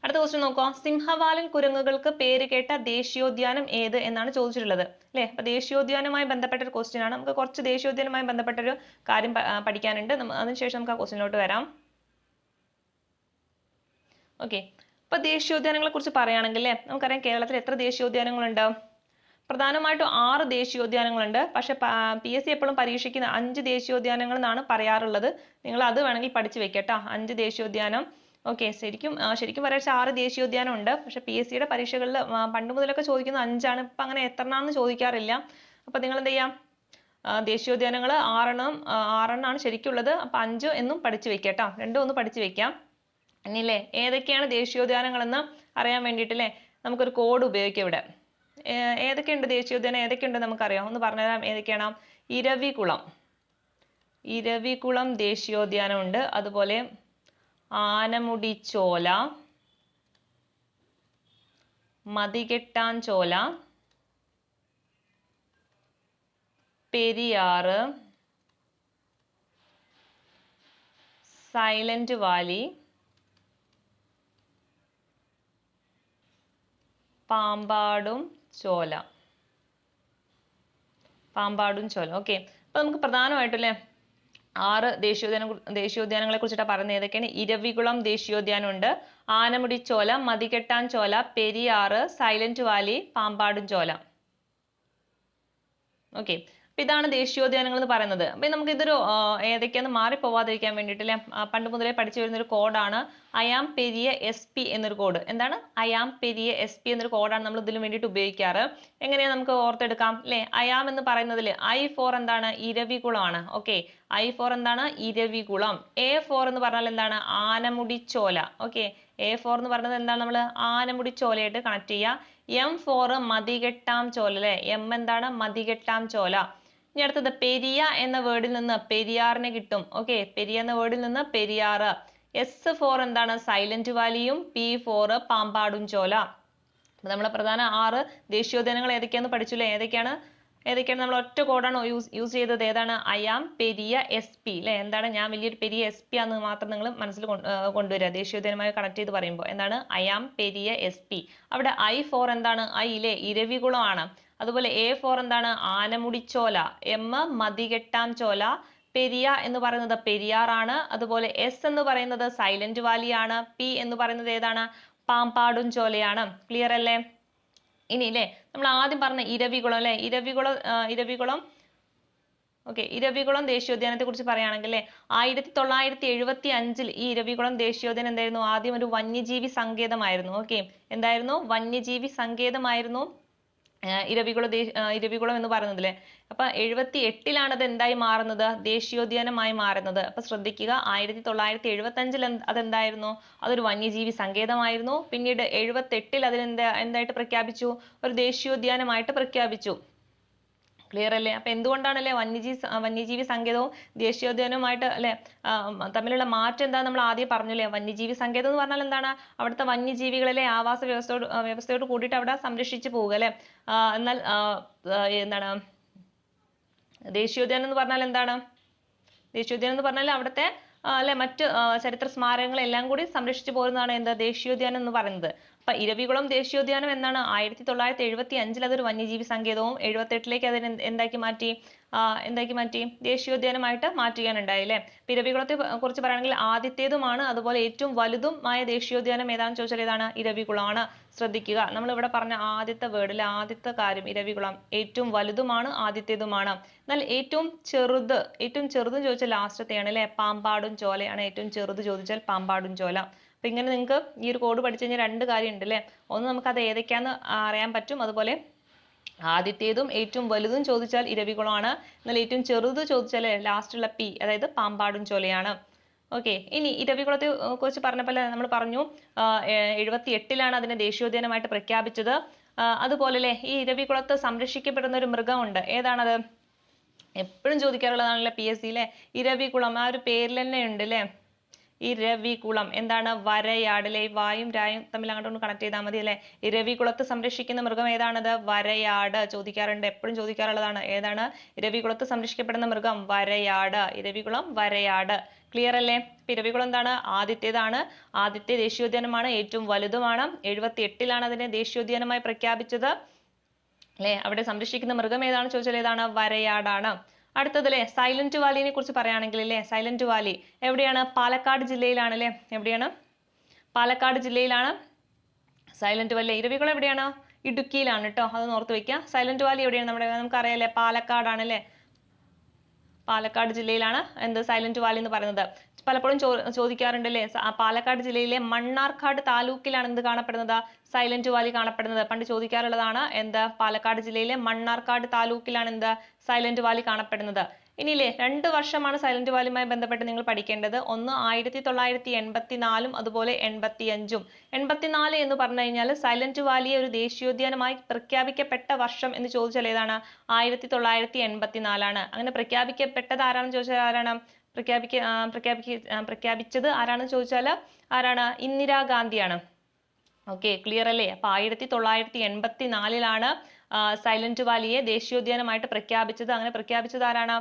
അടുത്ത ക്വസ്റ്റ്യൻ നോക്കുക. സിംഹവാലൻ കുരങ്ങുകൾക്ക് പേര് കേട്ട ദേശീയോദ്യാനം ഏത് എന്നാണ് ചോദിച്ചിട്ടുള്ളത് അല്ലേ. അപ്പൊ ദേശീയോദ്യാനവുമായി ബന്ധപ്പെട്ട ഒരു ക്വസ്റ്റ്യൻ ആണ്. നമുക്ക് കുറച്ച് ദേശീയോദ്യാനവുമായി ബന്ധപ്പെട്ട ഒരു കാര്യം പഠിക്കാനുണ്ട്. അതിനുശേഷം നമുക്ക് ആ ക്വസ്റ്റ്യനിലോട്ട് വരാം. ഓക്കെ, അപ്പൊ ദേശീയോദ്യാനങ്ങളെ കുറിച്ച് പറയുകയാണെങ്കിൽ നമുക്കറിയാം കേരളത്തിൽ എത്ര ദേശീയോദ്യാനങ്ങളുണ്ട്? പ്രധാനമായിട്ടും 6 ദേശീയോദ്യാനങ്ങളുണ്ട്. പക്ഷെ PSC എപ്പോഴും പരീക്ഷിക്കുന്ന 5 ദേശീയോദ്യാനങ്ങൾ എന്നാണ് പറയാറുള്ളത്. നിങ്ങൾ അത് വേണമെങ്കിൽ പഠിച്ചു വെക്കട്ടോ, 5 ദേശീയോദ്യാനം. ഓക്കെ, ശരിക്കും പറയാ 6 ദേശീയോദ്യാനം ഉണ്ട്. പക്ഷെ PSCയുടെ പരീക്ഷകളിൽ പണ്ട് മുതലൊക്കെ ചോദിക്കുന്ന 5 ആണ്. ഇപ്പൊ അങ്ങനെ എത്രണ്ണാന്ന് ചോദിക്കാറില്ല. അപ്പൊ നിങ്ങൾ എന്ത് ചെയ്യാം, ദേശീയോദ്യാനങ്ങൾ 6 ശരിക്കുള്ളത്. അപ്പൊ 5 എന്നും പഠിച്ചു വെക്കട്ടോ, 2 ഒന്ന് പഠിച്ചു വെക്കാം. ഇനിയില്ലേ ഏതൊക്കെയാണ് ദേശീയോദ്യാനങ്ങളെന്ന് അറിയാൻ വേണ്ടിയിട്ടില്ലേ നമുക്കൊരു കോഡ് ഉപയോഗിക്കാം ഇവിടെ. ഏതൊക്കെയുണ്ട് ദേശീയോദ്യാനം, ഏതൊക്കെയുണ്ട് നമുക്കറിയാം, ഒന്ന് പറഞ്ഞുതരാം. ഏതൊക്കെയാണ്? ഇരവികുളം ദേശീയോദ്യാനം ഉണ്ട്. അതുപോലെ ആനമുടിച്ചോല, മതികെട്ടാൻചോല, പെരിയാറ്, സൈലന്റ് വാലി, പാമ്പാടും ചോല. ഓക്കെ, അപ്പൊ നമുക്ക് പ്രധാനമായിട്ടല്ലേ 6 ദേശീയോദ്യാനങ്ങളെ കുറിച്ചിട്ടാണ് പറയുന്നത്. ഏതൊക്കെയാണ്? ഇരവികുളം ദേശീയോദ്യാനം ഉണ്ട്, Anamudichola, Mathikettanchola, Periyar, silent valley, Pambadumchola. Okay, അപ്പൊ ഇതാണ് ദേശീയോദ്യാനങ്ങൾ എന്ന് പറയുന്നത്. അപ്പൊ നമുക്ക് ഇതൊരു ഏതൊക്കെയാന്ന് മാറിപ്പോവാതിരിക്കാൻ വേണ്ടിയിട്ടല്ലേ പണ്ട് മുതലേ പഠിച്ചു വരുന്ന ഒരു കോഡാണ് അയാം പെരിയ SP എന്നൊരു കോഡ്. എന്താണ്? അയാം പെരിയ SP എന്നൊരു കോഡാണ് നമ്മൾ ഇതിനു വേണ്ടിയിട്ട് ഉപയോഗിക്കാറ്. എങ്ങനെയാ നമുക്ക് ഓർത്തെടുക്കാം അല്ലെ? അയാം എന്ന് പറയുന്നതിൽ I for എന്താണ്? ഇരവികുളമാണ്. ഓക്കെ, I for എന്താണ്? ഇരവികുളം. A for എന്ന് പറഞ്ഞാൽ എന്താണ്? ആനമുടിച്ചോല. ഓക്കെ, A for എന്ന് പറയുന്നത് എന്താണ്? നമ്മൾ ആനമുടിച്ചോലയായിട്ട് കണക്ട് ചെയ്യുക. M for മതികെട്ടാംചോല അല്ലെ. M എന്താണ്? മതികെട്ടാംചോല. ഇനി അടുത്തത് പെരിയ എന്ന വേർഡിൽ നിന്ന് പെരിയാറിനെ കിട്ടും. ഓക്കെ, പെരിയ എന്ന വേർഡിൽ നിന്ന് പെരിയാറ്. S for എന്താണ്? സൈലന്റ് വാലിയും. P for Pambadum Shola. നമ്മളെ പ്രധാന 6 ദേശീയോദ്യാനങ്ങൾ ഏതൊക്കെയാന്ന് പഠിച്ചില്ലേ? ഏതൊക്കെയാണ് നമ്മൾ ഒറ്റ കോഡാണ് യൂസ് ചെയ്തത്. ഏതാണ്? അയാം പെരിയ SP അല്ലെ. എന്താണ്? ഞാൻ വലിയൊരു പെരിയ SP ആണെന്ന് മാത്രം നിങ്ങൾ മനസ്സിൽ കൊണ്ടുവരിക ദേശീയോദ്യാനമായി കണക്ട് ചെയ്ത് പറയുമ്പോൾ. എന്താണ്? I'm Periya SP. അവിടെ I for എന്താണ്? I ഇല്ലേ ഇരവികുളം ആണ്. അതുപോലെ A for എന്താണ്? ആനമുടിച്ചോല. M മതികെട്ടാംചോല. പെരിയ എന്ന് പറയുന്നത് പെരിയാറാണ്. അതുപോലെ S എന്ന് പറയുന്നത് സൈലന്റ് വാലിയാണ്. P എന്ന് പറയുന്നത് ഏതാണ്? പാമ്പാടുംചോലയാണ്. ക്ലിയർ അല്ലേ? ഇനി അല്ലേ നമ്മൾ ആദ്യം പറഞ്ഞ ഇരവികുളം അല്ലെ. ഇരവികുളം ഓക്കെ, ഇരവികുളം ദേശീയോദ്യാനത്തെ കുറിച്ച് പറയുകയാണെങ്കിൽ 1975 ഈ ഇരവികുളം ദേശീയോദ്യാനം എന്തായിരുന്നു? ആദ്യം ഒരു വന്യജീവി സങ്കേതമായിരുന്നു. ഓക്കെ, എന്തായിരുന്നു? വന്യജീവി സങ്കേതമായിരുന്നു ഇരവികുളം എന്ന് പറയുന്നത് അല്ലേ. അപ്പൊ 78 അത് എന്തായി മാറുന്നത്? ദേശീയോദ്യാനമായി മാറുന്നത്. അപ്പൊ ശ്രദ്ധിക്കുക, 1975 അതെന്തായിരുന്നു? അതൊരു വന്യജീവി സങ്കേതമായിരുന്നു. പിന്നീട് 78 അതിന് എന്തായിട്ട് പ്രഖ്യാപിച്ചു? ഒരു ദേശീയോദ്യാനമായിട്ട് പ്രഖ്യാപിച്ചു. ക്ലിയർ അല്ലേ? അപ്പൊ എന്തുകൊണ്ടാണല്ലേ വന്യജീവി സങ്കേതവും ദേശീയോദ്യാനവുമായിട്ട് അല്ലെ തമ്മിലുള്ള മാറ്റം എന്താ നമ്മൾ ആദ്യം പറഞ്ഞു അല്ലേ. വന്യജീവി സങ്കേതം എന്ന് പറഞ്ഞാൽ എന്താണ്? അവിടുത്തെ വന്യജീവികളെ ആവാസ വ്യവസ്ഥയോട് കൂടിയിട്ട് അവിടെ സംരക്ഷിച്ചു പോവുക അല്ലെ. എന്നാൽ എന്താണ് ദേശീയോദ്യാനം എന്ന് പറഞ്ഞാൽ എന്താണ്? ദേശീയോദ്യാനം എന്ന് പറഞ്ഞാൽ അവിടുത്തെ അല്ലെ മറ്റ് ചരിത്ര സ്മാരകങ്ങളെല്ലാം കൂടി സംരക്ഷിച്ചു പോരുന്നതാണ് എന്ത്? ദേശീയോദ്യാനം എന്ന് പറയുന്നത്. അപ്പൊ ഇരവികുളം ദേശീയോദ്യാനം എന്നാണ് 1975 അതൊരു വന്യജീവി സങ്കേതവും 78 അതിന് എന്താക്കി മാറ്റി? ദേശീയോദ്യാനമായിട്ട് മാറ്റുകയാണുണ്ടായി അല്ലെ. ഇരവികുളത്തെ കുറിച്ച് പറയുകയാണെങ്കിൽ ആദ്യത്തേതുമാണ് അതുപോലെ ഏറ്റവും വലുതുമായ ദേശീയോദ്യാനം ഏതാണെന്ന് ചോദിച്ചാൽ ഏതാണ്? ഇരവികുളമാണ്. ശ്രദ്ധിക്കുക, നമ്മൾ ഇവിടെ പറഞ്ഞ ആദ്യത്തെ വേർഡിലെ ആദ്യത്തെ കാര്യം ഇരവികുളം ഏറ്റവും വലുതുമാണ്, ആദ്യത്തേതുമാണ്. എന്നാൽ ഏറ്റവും ചെറുതും ചോദിച്ചാൽ ലാസ്റ്റത്തെയാണ് അല്ലെ. പാമ്പാടുംചോലയാണ് ഏറ്റവും ചെറുത് ചോദിച്ചാൽ പാമ്പാടുംചോല. അപ്പൊ ഇങ്ങനെ നിങ്ങൾക്ക് ഈ ഒരു കോഡ് പഠിച്ചു കഴിഞ്ഞാൽ 2 കാര്യം ഉണ്ട് അല്ലെ. ഒന്ന് നമുക്കത് ഏതൊക്കെയാന്ന് അറിയാൻ പറ്റും. അതുപോലെ ആദ്യത്തേതും ഏറ്റവും വലുതും ചോദിച്ചാൽ ഇരവികുളമാണ്. എന്നാൽ ഏറ്റവും ചെറുത് ചോദിച്ചാൽ ലാസ്റ്റുള്ള P അതായത് പാമ്പാടുംചോലയാണ്. ഓക്കെ, ഇനി ഇരവികുളത്തെ കുറിച്ച് പറഞ്ഞപ്പോൾ നമ്മൾ പറഞ്ഞു 78 അതിനെ ദേശീയോദ്യാനമായിട്ട് പ്രഖ്യാപിച്ചത്. അതുപോലെ അല്ലെ ഈ ഇരവികുളത്ത് സംരക്ഷിക്കപ്പെടുന്ന ഒരു മൃഗമുണ്ട്. ഏതാണത്? എപ്പോഴും ചോദിക്കാറുള്ളതാണല്ലേ PSC യിലെ ഇരവികുളം. ആ ഒരു പേരിൽ തന്നെ ഉണ്ട് അല്ലെ. ഇരവികുളം. എന്താണ്? വരയാട് അല്ലെ. വായും രായും തമ്മിൽ അങ്ങോട്ട് കണക്ട് ചെയ്താൽ മതി അല്ലെ. ഇരവികുളത്ത് സംരക്ഷിക്കുന്ന മൃഗം ഏതാണത്? വരയാട്. ചോദിക്കാറുണ്ട്, എപ്പോഴും ചോദിക്കാറുള്ളതാണ്. ഏതാണ് ഇരവികുളത്ത് സംരക്ഷിക്കപ്പെടുന്ന മൃഗം? വരയാട്. ഇരവികുളം വരയാട്. ക്ലിയർ അല്ലേ? ഇരവികുളം എന്താണ്? ആദ്യത്തെ ദേശീയോദ്യാനമാണ്, ഏറ്റവും വലുതുമാണ്. 78-ലാണ് അതിനെ ദേശീയോദ്യാനമായി പ്രഖ്യാപിച്ചത് അല്ലെ. അവിടെ സംരക്ഷിക്കുന്ന മൃഗം ഏതാണ് ചോദിച്ചാൽ ഏതാണ്? വരയാടാണ്. അടുത്തതല്ലേ സൈലന്റ് വാലിനെ കുറിച്ച് പറയുകയാണെങ്കിൽ അല്ലേ, സൈലന്റ് വാലി എവിടെയാണ്? പാലക്കാട് ജില്ലയിലാണ് അല്ലേ. എവിടെയാണ്? പാലക്കാട് ജില്ലയിലാണ് സൈലന്റ് വാലി. ഇരവികുളം എവിടെയാണ്? ഇടുക്കിയിലാണ് കേട്ടോ, അത് ഓർത്ത് വെക്കുക. സൈലന്റ് വാലി എവിടെയാണ്? നമുക്കറിയാലേ പാലക്കാടാണ് അല്ലേ. പാലക്കാട് ജില്ലയിലാണ് എന്ത് സൈലന്റ് വാലി എന്ന് പറയുന്നത്. പലപ്പോഴും ചോദിക്കാറുണ്ട് അല്ലേ, പാലക്കാട് ജില്ലയിലെ മണ്ണാർക്കാട് താലൂക്കിലാണ് എന്ത് കാണപ്പെടുന്നത്? സൈലന്റ് വാലി കാണപ്പെടുന്നത്. പണ്ട് ചോദിക്കാറുള്ളതാണ്. എന്ത്? പാലക്കാട് ജില്ലയിലെ മണ്ണാർക്കാട് താലൂക്കിലാണ് എന്ത് സൈലന്റ് വാലി കാണപ്പെടുന്നത്. ഇനിയില്ലേ 2 വർഷമാണ് സൈലന്റ് വാലിയുമായി ബന്ധപ്പെട്ട് നിങ്ങൾ പഠിക്കേണ്ടത്. ഒന്ന് 1984 അതുപോലെ 85. 84 എന്ന് പറഞ്ഞു കഴിഞ്ഞാൽ സൈലന്റ് വാലിയെ ഒരു ദേശീയോദ്യാനമായി പ്രഖ്യാപിക്കപ്പെട്ട വർഷം എന്ന് ചോദിച്ചാൽ ഏതാണ്? 1984 അങ്ങനെ പ്രഖ്യാപിക്കപ്പെട്ടത് ആരാണെന്ന് ചോദിച്ചാൽ ആരാണ്? പ്രഖ്യാപിച്ചത് ആരാണെന്ന് ചോദിച്ചാൽ ആരാണ്? ഇന്ദിരാഗാന്ധിയാണ്. ഓക്കെ, ക്ലിയർ അല്ലേ? അപ്പൊ 1984-ലാണ് സൈലന്റ് വാലിയെ ദേശീയോദ്യാനമായിട്ട് പ്രഖ്യാപിച്ചത്. അങ്ങനെ പ്രഖ്യാപിച്ചത് ആരാണ്?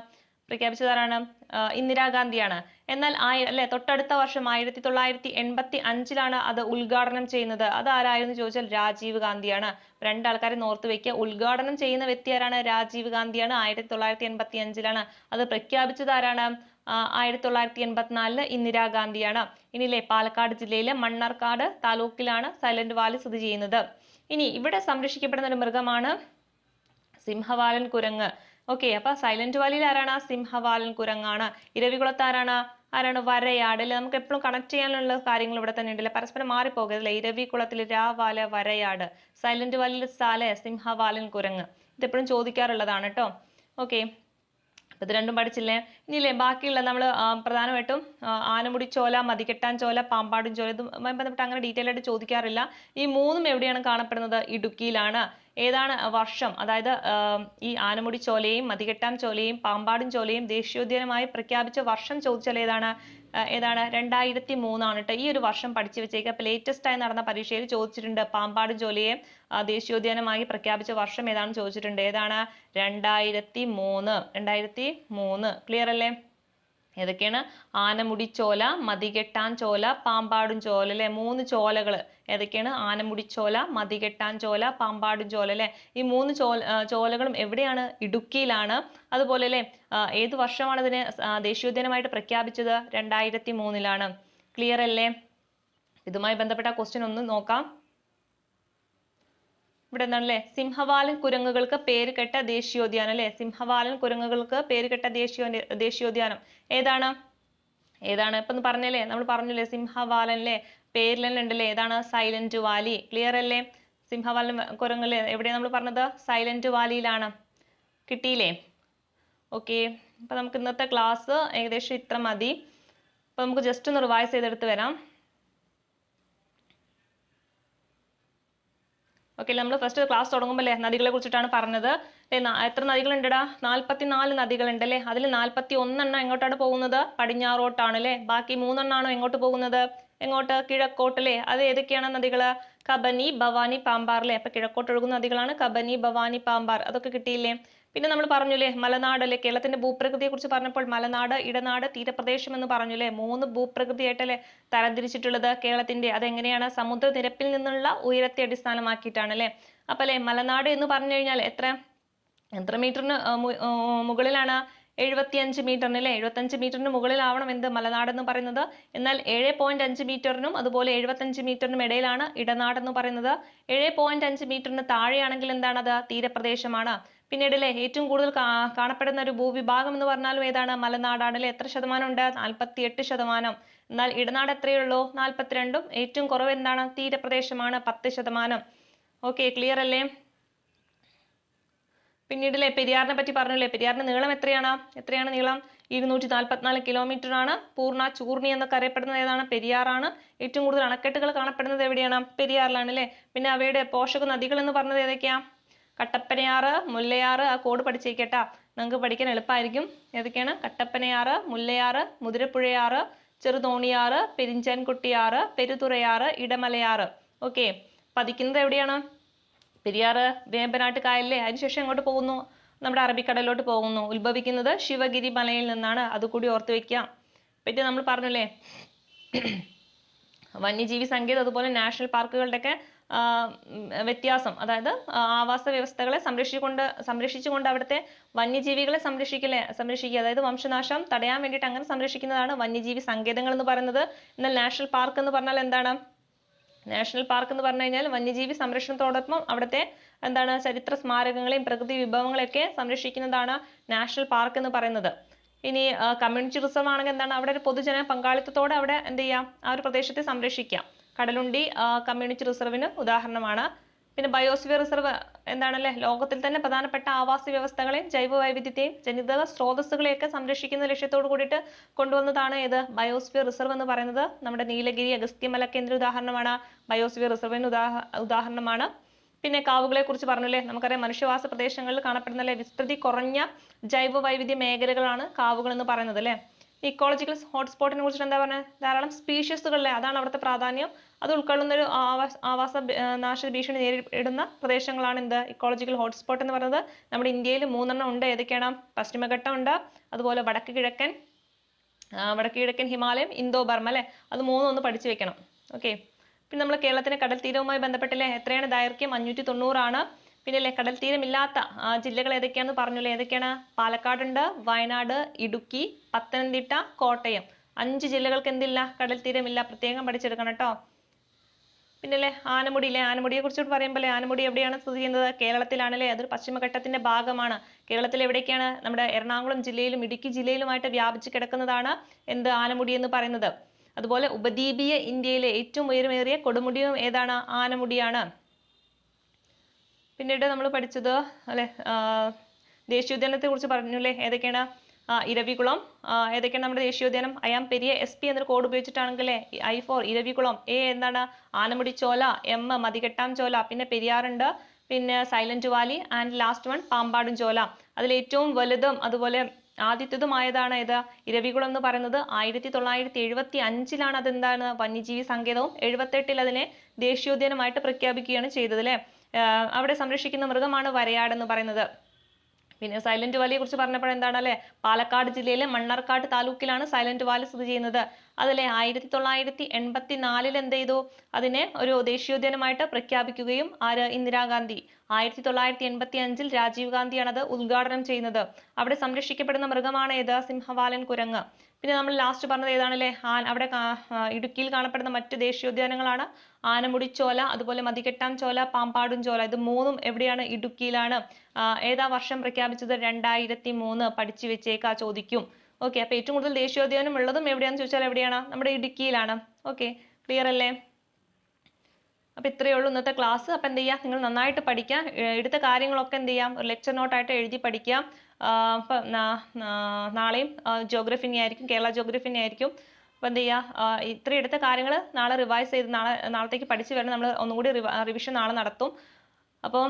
ഇന്ദിരാഗാന്ധിയാണ്. എന്നാൽ അല്ലെ തൊട്ടടുത്ത വർഷം 1985-ലാണ് അത് ഉദ്ഘാടനം ചെയ്യുന്നത്. അത് ആരായിരുന്നു ചോദിച്ചാൽ രാജീവ് ഗാന്ധിയാണ്. 2 ആൾക്കാരെ ഓർത്ത് വെക്കുക. ഉദ്ഘാടനം ചെയ്യുന്ന വ്യക്തി ആരാണ്? രാജീവ് ഗാന്ധിയാണ്. 1985-ലാണ്. അത് പ്രഖ്യാപിച്ചത് ആരാണ്? 1984 ഇന്ദിരാഗാന്ധിയാണ്. ഇനിയില്ലേ പാലക്കാട് ജില്ലയിലെ മണ്ണാർക്കാട് താലൂക്കിലാണ് സൈലന്റ് വാലി സ്ഥിതി ചെയ്യുന്നത്. ഇനി ഇവിടെ സംരക്ഷിക്കപ്പെടുന്ന ഒരു മൃഗമാണ് സിംഹവാലൻ കുരങ്ങ്. ഓക്കെ, അപ്പൊ സൈലന്റ് വാലിയിൽ ആരാണ്? സിംഹവാലൻ കുരങ്ങാണ്. ഇരവികുളത്ത് ആരാണ്? വരയാട് അല്ലെ. നമുക്ക് എപ്പോഴും കണക്ട് ചെയ്യാനുള്ള കാര്യങ്ങൾ ഇവിടെ തന്നെ ഉണ്ടല്ലേ, പരസ്പരം മാറിപ്പോകരുതല്ലേ. ഇരവികുളത്തിൽ രാവാല വരയാട്, സൈലന്റ് വാലിയിൽ സിംഹവാലൻ കുരങ്ങ്. ഇത് എപ്പോഴും ചോദിക്കാറുള്ളതാണ് കേട്ടോ. ഓക്കെ, ഇത് രണ്ടും പഠിച്ചില്ലേ? ഇനിയില്ലേ ബാക്കിയുള്ള നമ്മൾ പ്രധാനമായിട്ടും ആനമുടി ചോല, മതികെട്ടാൻ ചോല, പാമ്പാടും ചോല, ഇതുമായി ബന്ധപ്പെട്ട് അങ്ങനെ ഡീറ്റെയിൽ ആയിട്ട് ചോദിക്കാറില്ല. ഈ 3ഉം എവിടെയാണ് കാണപ്പെടുന്നത്? ഇടുക്കിയിലാണ്. ഏതാണ് വർഷം? അതായത് ഈ ആനമുടി ചോലയും മതികെട്ടാൻ ചോലയും പാമ്പാടും ചോലയും ദേശീയോദ്യാനമായി പ്രഖ്യാപിച്ച വർഷം ചോദിച്ചാൽ ഏതാണ്? 2003 ആണ് കേട്ടോ. ഈ ഒരു വർഷം പഠിച്ചു വെച്ചേക്കുക. അപ്പൊ ലേറ്റസ്റ്റ് ആയി നടന്ന പരീക്ഷയിൽ ചോദിച്ചിട്ടുണ്ട് പാമ്പാടും ചോലയെ ദേശീയോദ്യാനമായി പ്രഖ്യാപിച്ച വർഷം ഏതാണെന്ന് ചോദിച്ചിട്ടുണ്ട്. ഏതാണ്? 2003. ക്ലിയർ അല്ലേ? ഏതൊക്കെയാണ്? ആനമുടി ചോല, മതികെട്ടാൻ ചോല, പാമ്പാടും ചോല അല്ലെ. 3 ചോലകൾ ഏതൊക്കെയാണ്? ആനമുടി ചോല, മതികെട്ടാൻ ചോല, പാമ്പാടും ചോല അല്ലെ. ഈ 3 ചോലകളും എവിടെയാണ്? ഇടുക്കിയിലാണ്. അതുപോലെ അല്ലെ ഏത് വർഷമാണ് ഇതിനെ ദേശീയോദ്യാനമായിട്ട് പ്രഖ്യാപിച്ചത്? 2003-ലാണ്. ക്ലിയർ അല്ലേ? ഇതുമായി ബന്ധപ്പെട്ട ക്വസ്റ്റ്യൻ ഒന്ന് നോക്കാം. ഇവിടെ എന്താണല്ലേ, സിംഹവാലൻ കുരങ്ങുകൾക്ക് പേരുകെട്ട ദേശീയോദ്യാനം അല്ലെ. സിംഹവാലൻ കുരങ്ങുകൾക്ക് പേരുകെട്ട ദേശീയോദ്യാനം ഏതാണ്? ഇപ്പൊ പറഞ്ഞല്ലേ, നമ്മൾ പറഞ്ഞില്ലേ സിംഹവാലൻ അല്ലെ, പേരിൽ തന്നെ ഉണ്ടല്ലേ. ഏതാണ്? Silent Valley. ക്ലിയർ അല്ലേ? സിംഹവാലൻ കുരങ്ങല്ലേ എവിടെയാണ് നമ്മൾ പറഞ്ഞത്? സൈലന്റ് വാലിയിലാണ്. കിട്ടിയില്ലേ? ഓക്കെ, അപ്പൊ നമുക്ക് ഇന്നത്തെ ക്ലാസ് ഏകദേശം ഇത്ര മതി. അപ്പൊ നമുക്ക് ജസ്റ്റ് ഒന്ന് റിവൈസ് ചെയ്തെടുത്ത് വരാം. ഓക്കെ, നമ്മൾ ഫസ്റ്റ് ക്ലാസ് തുടങ്ങുമ്പോൾ അല്ലേ നദികളെ കുറിച്ചിട്ടാണ് പറഞ്ഞത്. എത്ര നദികളുണ്ടടാ? 44 നദികളുണ്ട് അല്ലേ. അതിൽ 41 എങ്ങോട്ടാണ് പോകുന്നത്? പടിഞ്ഞാറോട്ടാണ് അല്ലേ. ബാക്കി 3 എങ്ങോട്ട് പോകുന്നത്? എങ്ങോട്ട്? കിഴക്കോട്ട് അല്ലേ. അത് ഏതൊക്കെയാണ് നദികള്? കബനി, ഭവാനി, പാമ്പാർ അല്ലേ. അപ്പൊ കിഴക്കോട്ട് ഒഴുകുന്ന നദികളാണ് കബനി, ഭവാനി, പാമ്പാർ. അതൊക്കെ കിട്ടിയില്ലേ? പിന്നെ നമ്മൾ പറഞ്ഞില്ലേ മലനാട് അല്ലെ. കേരളത്തിന്റെ ഭൂപ്രകൃതിയെ കുറിച്ച് പറഞ്ഞപ്പോൾ മലനാട്, ഇടനാട്, തീരപ്രദേശം എന്ന് പറഞ്ഞില്ലേ. 3 ഭൂപ്രകൃതിയായിട്ടല്ലേ തരംതിരിച്ചിട്ടുള്ളത് കേരളത്തിന്റെ. അതെങ്ങനെയാണ്? സമുദ്രനിരപ്പിൽ നിന്നുള്ള ഉയരത്തെ അടിസ്ഥാനമാക്കിയിട്ടാണ് അല്ലെ. അപ്പൊ അല്ലെ മലനാട് എന്ന് പറഞ്ഞു കഴിഞ്ഞാൽ എത്ര മീറ്ററിന് മുകളിലാണ്? 75 മീറ്ററിന് അല്ലെ. 75 മീറ്ററിന് മുകളിലാവണം എന്ത് മലനാട് എന്ന് പറയുന്നത്. എന്നാൽ 7.5 മീറ്ററിനും അതുപോലെ 75 മീറ്ററിനും ഇടയിലാണ് ഇടനാട് എന്ന് പറയുന്നത്. 7.5 മീറ്ററിന് താഴെയാണെങ്കിൽ എന്താണത്? തീരപ്രദേശമാണ്. പിന്നീട് അല്ലെ ഏറ്റവും കൂടുതൽ കാണപ്പെടുന്ന ഒരു ഭൂവിഭാഗം എന്ന് പറഞ്ഞാലും ഏതാണ്? മലനാടാണ് അല്ലെ. എത്ര ശതമാനം ഉണ്ട്? 48%. എന്നാൽ ഇടനാട് എത്രയുള്ളൂ? 42. ഏറ്റവും കുറവ് എന്താണ്? തീരപ്രദേശമാണ്, 10%. ഓക്കെ, ക്ലിയർ അല്ലേ? പിന്നീട് അല്ലെ പെരിയാറിനെ പറ്റി പറഞ്ഞല്ലേ. പെരിയാറിന്റെ നീളം എത്രയാണ് നീളം? 244 കിലോമീറ്റർ ആണ്. പൂർണ്ണ ചൂർണി എന്നൊക്കെ അറിയപ്പെടുന്നത് ഏതാണ്? പെരിയാറാണ്. ഏറ്റവും കൂടുതൽ അണക്കെട്ടുകൾ കാണപ്പെടുന്നത് എവിടെയാണ്? പെരിയാറിലാണ് അല്ലെ. പിന്നെ അവയുടെ പോഷക നദികൾ എന്ന് പറഞ്ഞത് ഏതൊക്കെയാ? കട്ടപ്പനയാറ്, മുല്ലയാറ്. ആ കോഡ് പഠിച്ചേക്കട്ടാ, നിങ്ങൾക്ക് പഠിക്കാൻ എളുപ്പമായിരിക്കും. ഏതൊക്കെയാണ്? കട്ടപ്പനയാറ്, മുല്ലയാറ്, മുതിരപ്പുഴയാറ്, ചെറുതോണിയാറ്, പെരിഞ്ചൻകുട്ടിയാറ്, പെരുതുറയാറ്, ഇടമലയാറ്. ഓക്കെ, പതിക്കുന്നത് എവിടെയാണ്? പെരിയാറ് വേമ്പനാട്ട് കായലിലെ. അതിനുശേഷം എങ്ങോട്ട് പോകുന്നു? നമ്മുടെ അറബിക്കടലിലോട്ട് പോകുന്നു. ഉത്ഭവിക്കുന്നത് ശിവഗിരി മലയിൽ നിന്നാണ്. അതുകൂടി ഓർത്ത് വെക്കാം. പറ്റി നമ്മൾ പറഞ്ഞല്ലേ വന്യജീവി സങ്കേതം അതുപോലെ നാഷണൽ പാർക്കുകളുടെയൊക്കെ വ്യത്യാസം, അതായത് ആവാസ വ്യവസ്ഥകളെ സംരക്ഷിച്ചുകൊണ്ട് അവിടുത്തെ വന്യജീവികളെ സംരക്ഷിക്കുക, അതായത് വംശനാശം തടയാൻ വേണ്ടിയിട്ട് അങ്ങനെ സംരക്ഷിക്കുന്നതാണ് വന്യജീവി സങ്കേതങ്ങൾ എന്ന് പറയുന്നത്. എന്നാൽ നാഷണൽ പാർക്ക് എന്ന് പറഞ്ഞാൽ എന്താണ്? നാഷണൽ പാർക്ക് എന്ന് പറഞ്ഞു കഴിഞ്ഞാൽ വന്യജീവി സംരക്ഷണത്തോടൊപ്പം അവിടുത്തെ എന്താണ് ചരിത്ര സ്മാരകങ്ങളെയും പ്രകൃതി വിഭവങ്ങളെയൊക്കെ സംരക്ഷിക്കുന്നതാണ് നാഷണൽ പാർക്ക് എന്ന് പറയുന്നത്. ഇനി കമ്മ്യൂണിറ്റി റിസർവ് ആണെങ്കിൽ എന്താണ്? അവിടെ ഒരു പൊതുജന പങ്കാളിത്തത്തോടെ അവിടെ എന്ത് ചെയ്യാം? ആ ഒരു പ്രദേശത്തെ സംരക്ഷിക്കാം. കടലുണ്ടി കമ്മ്യൂണിറ്റി റിസർവിന് ഉദാഹരണമാണ്. പിന്നെ ബയോസ്ഫിയർ റിസർവ് എന്താണല്ലേ? ലോകത്തിൽ തന്നെ പ്രധാനപ്പെട്ട ആവാസ വ്യവസ്ഥകളെയും ജൈവ വൈവിധ്യത്തെയും ജനിതക സ്രോതസ്സുകളെയൊക്കെ സംരക്ഷിക്കുന്ന ലക്ഷ്യത്തോട് കൂടിയിട്ട് കൊണ്ടുവന്നതാണ് ഏത്? ബയോസ്ഫിയർ റിസർവ് എന്ന് പറയുന്നത്. നമ്മുടെ നീലഗിരി അഗസ്ത്യമല കേന്ദ്ര ഉദാഹരണമാണ്, ബയോസ്ഫിയർ റിസർവിന് ഉദാഹരണമാണ്. പിന്നെ കാവുകളെ കുറിച്ച് പറഞ്ഞല്ലേ, നമുക്കറിയാം മനുഷ്യവാസ പ്രദേശങ്ങളിൽ കാണപ്പെടുന്ന വിസ്തൃതി കുറഞ്ഞ ജൈവ വൈവിധ്യ മേഖലകളാണ് കാവുകൾ എന്ന് പറയുന്നത് അല്ലേ. ഇക്കോളജിക്കൽ ഹോട്ട്സ്പോട്ടിനെ കുറിച്ചിട്ട് എന്താ പറഞ്ഞത്? ധാരാളം സ്പീഷീസുകളിലെ, അതാണ് അവിടുത്തെ പ്രാധാന്യം. അത് ഉൾക്കൊള്ളുന്ന ഒരു ആവാസ നാശ ഭീഷണി നേരിടുന്ന പ്രദേശങ്ങളാണ് എന്ത്? ഇക്കോളജിക്കൽ ഹോട്ട്സ്പോട്ട് എന്ന് പറയുന്നത്. നമ്മുടെ ഇന്ത്യയിൽ 3 ഉണ്ട്. ഏതൊക്കെയാണ്? പശ്ചിമഘട്ടം ഉണ്ട്, അതുപോലെ വടക്ക് കിഴക്കൻ ഹിമാലയം, ഇന്തോ ബർമ അല്ലെ. അത് 3 ഒന്ന് പഠിച്ചു വെക്കണം. ഓക്കെ, പിന്നെ നമ്മൾ കേരളത്തിലെ കടൽ തീരവുമായി ബന്ധപ്പെട്ടില്ലേ എത്രയാണ് ദൈർഘ്യം? 590 ആണ്. പിന്നെ അല്ലേ കടൽ തീരമില്ലാത്ത ജില്ലകൾ ഏതൊക്കെയാണെന്ന് പറഞ്ഞല്ലേ. ഏതൊക്കെയാണ്? പാലക്കാടുണ്ട്, വയനാട്, ഇടുക്കി, പത്തനംതിട്ട, കോട്ടയം. 5 ജില്ലകൾക്ക് എന്തില്ല? കടൽ തീരമില്ല. പ്രത്യേകം പഠിച്ചെടുക്കണം കേട്ടോ. പിന്നെ അല്ലേ ആനമുടിയെ കുറിച്ച് പറയുമ്പോൾ ആനമുടി എവിടെയാണ് സ്ഥിതി ചെയ്യുന്നത്? കേരളത്തിലാണല്ലേ. അതൊരു പശ്ചിമഘട്ടത്തിന്റെ ഭാഗമാണ്. കേരളത്തിൽ എവിടേക്കാണ്? നമ്മുടെ എറണാകുളം ജില്ലയിലും ഇടുക്കി ജില്ലയിലുമായിട്ട് വ്യാപിച്ച് കിടക്കുന്നതാണ് എന്ത്? ആനമുടി എന്ന് പറയുന്നത്. അതുപോലെ ഉപദ്വീപീയ ഇന്ത്യയിലെ ഏറ്റവും ഉയരമേറിയ കൊടുമുടിയും ഏതാണ്? ആനമുടിയാണ്. പിന്നീട് നമ്മൾ പഠിച്ചത് അല്ലെ ദേശീയോദ്യാനത്തെ കുറിച്ച് പറഞ്ഞു അല്ലേ. ഏതൊക്കെയാണ്? ഇരവികുളം. ഏതൊക്കെയാണ് നമ്മുടെ ദേശീയോദ്യാനം? അയാം പെരിയ SP എന്നൊരു കോഡ് ഉപയോഗിച്ചിട്ടാണെങ്കിൽ I for ഇരവികുളം, A എന്താണ്? ആനമുടി ചോല, M മതികെട്ടാം ചോല, പിന്നെ പെരിയാറുണ്ട്, പിന്നെ Silent Valley, and last one Pambadum Shola. അതിൽ ഏറ്റവും വലുതും അതുപോലെ ആദ്യത്തേതുമായതാണ് ഏത്? ഇരവികുളം എന്ന് പറയുന്നത്. 1975 അതെന്താണ്? വന്യജീവി സങ്കേതവും 78 അതിനെ ദേശീയോദ്യാനമായിട്ട് പ്രഖ്യാപിക്കുകയാണ് ചെയ്തത് അല്ലെ. അവിടെ സംരക്ഷിക്കുന്ന മൃഗമാണ് വരയാട് എന്ന് പറയുന്നത്. പിന്നെ സൈലന്റ് വാലിയെ കുറിച്ച് പറഞ്ഞപ്പോൾ എന്താണ് അല്ലെ? പാലക്കാട് ജില്ലയിലെ മണ്ണാർക്കാട് താലൂക്കിലാണ് സൈലന്റ് വാലി സ്ഥിതി ചെയ്യുന്നത്. അതിലെ 1984 എന്ത് ചെയ്തു? അതിനെ ഒരു ദേശീയോദ്യാനമായിട്ട് പ്രഖ്യാപിക്കുകയും ഇന്ദിരാഗാന്ധി 1985 രാജീവ് ഗാന്ധിയാണ് അത് ഉദ്ഘാടനം ചെയ്യുന്നത്. അവിടെ സംരക്ഷിക്കപ്പെടുന്ന മൃഗമാണ് ഏത്? സിംഹവാലൻ കുരങ്ങ്. പിന്നെ നമ്മൾ ലാസ്റ്റ് പറഞ്ഞത് ഏതാണല്ലേ? അവിടെ ഇടുക്കിയിൽ കാണപ്പെടുന്ന മറ്റ് ദേശീയോദ്യാനങ്ങളാണ് ആനമുടി ചോല, അതുപോലെ മതികെട്ടാം ചോല, പാമ്പാടും ചോല. ഇത് 3ഉം എവിടെയാണ്? ഇടുക്കിയിലാണ്. ഏതാ വർഷം പ്രഖ്യാപിച്ചത്? 2003. പഠിച്ചു വെച്ചേക്കാ, ചോദിക്കും. ഓക്കെ, അപ്പൊ ഏറ്റവും കൂടുതൽ ദേശീയോദ്യാനം ഉള്ളതും എവിടെയാണെന്ന് ചോദിച്ചാൽ എവിടെയാണ്? നമ്മുടെ ഇടുക്കിയിലാണ്. ഓക്കെ, ക്ലിയർ അല്ലേ? അപ്പൊ ഇത്രയേ ഉള്ളൂ ഇന്നത്തെ ക്ലാസ്. അപ്പൊ എന്ത് ചെയ്യാം? നിങ്ങൾ നന്നായിട്ട് പഠിക്കാം. എടുത്ത കാര്യങ്ങളൊക്കെ എന്ത് ചെയ്യാം? ഒരു ലെക്ചർ നോട്ടായിട്ട് എഴുതി പഠിക്കാം. അപ്പൊ നാളെയും ജോഗ്രഫിനെ ആയിരിക്കും, കേരള ജോഗ്രഫിനെ ആയിരിക്കും. അപ്പൊ എന്ത് ചെയ്യുക? ഇത്രയും എടുത്ത കാര്യങ്ങൾ നാളെ റിവൈസ് ചെയ്ത് നാളത്തേക്ക് പഠിച്ചു വരണം. നമ്മൾ ഒന്നുകൂടി റിവിഷൻ നാളെ നടത്തും. അപ്പോൾ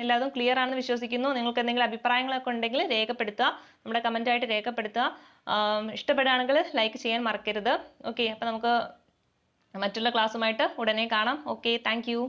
എല്ലാതും ക്ലിയർ ആണെന്ന് വിശ്വസിക്കുന്നു. നിങ്ങൾക്ക് എന്തെങ്കിലും അഭിപ്രായങ്ങളൊക്കെ ഉണ്ടെങ്കിൽ രേഖപ്പെടുത്തുക, നമ്മുടെ കമൻ്റായിട്ട് രേഖപ്പെടുത്തുക. ഇഷ്ടപ്പെടുകയാണെങ്കിൽ ലൈക്ക് ചെയ്യാൻ മറക്കരുത്. ഓക്കെ, അപ്പോൾ നമുക്ക് മറ്റുള്ള ക്ലാസ്സുമായിട്ട് ഉടനെ കാണാം. Okay, thank you.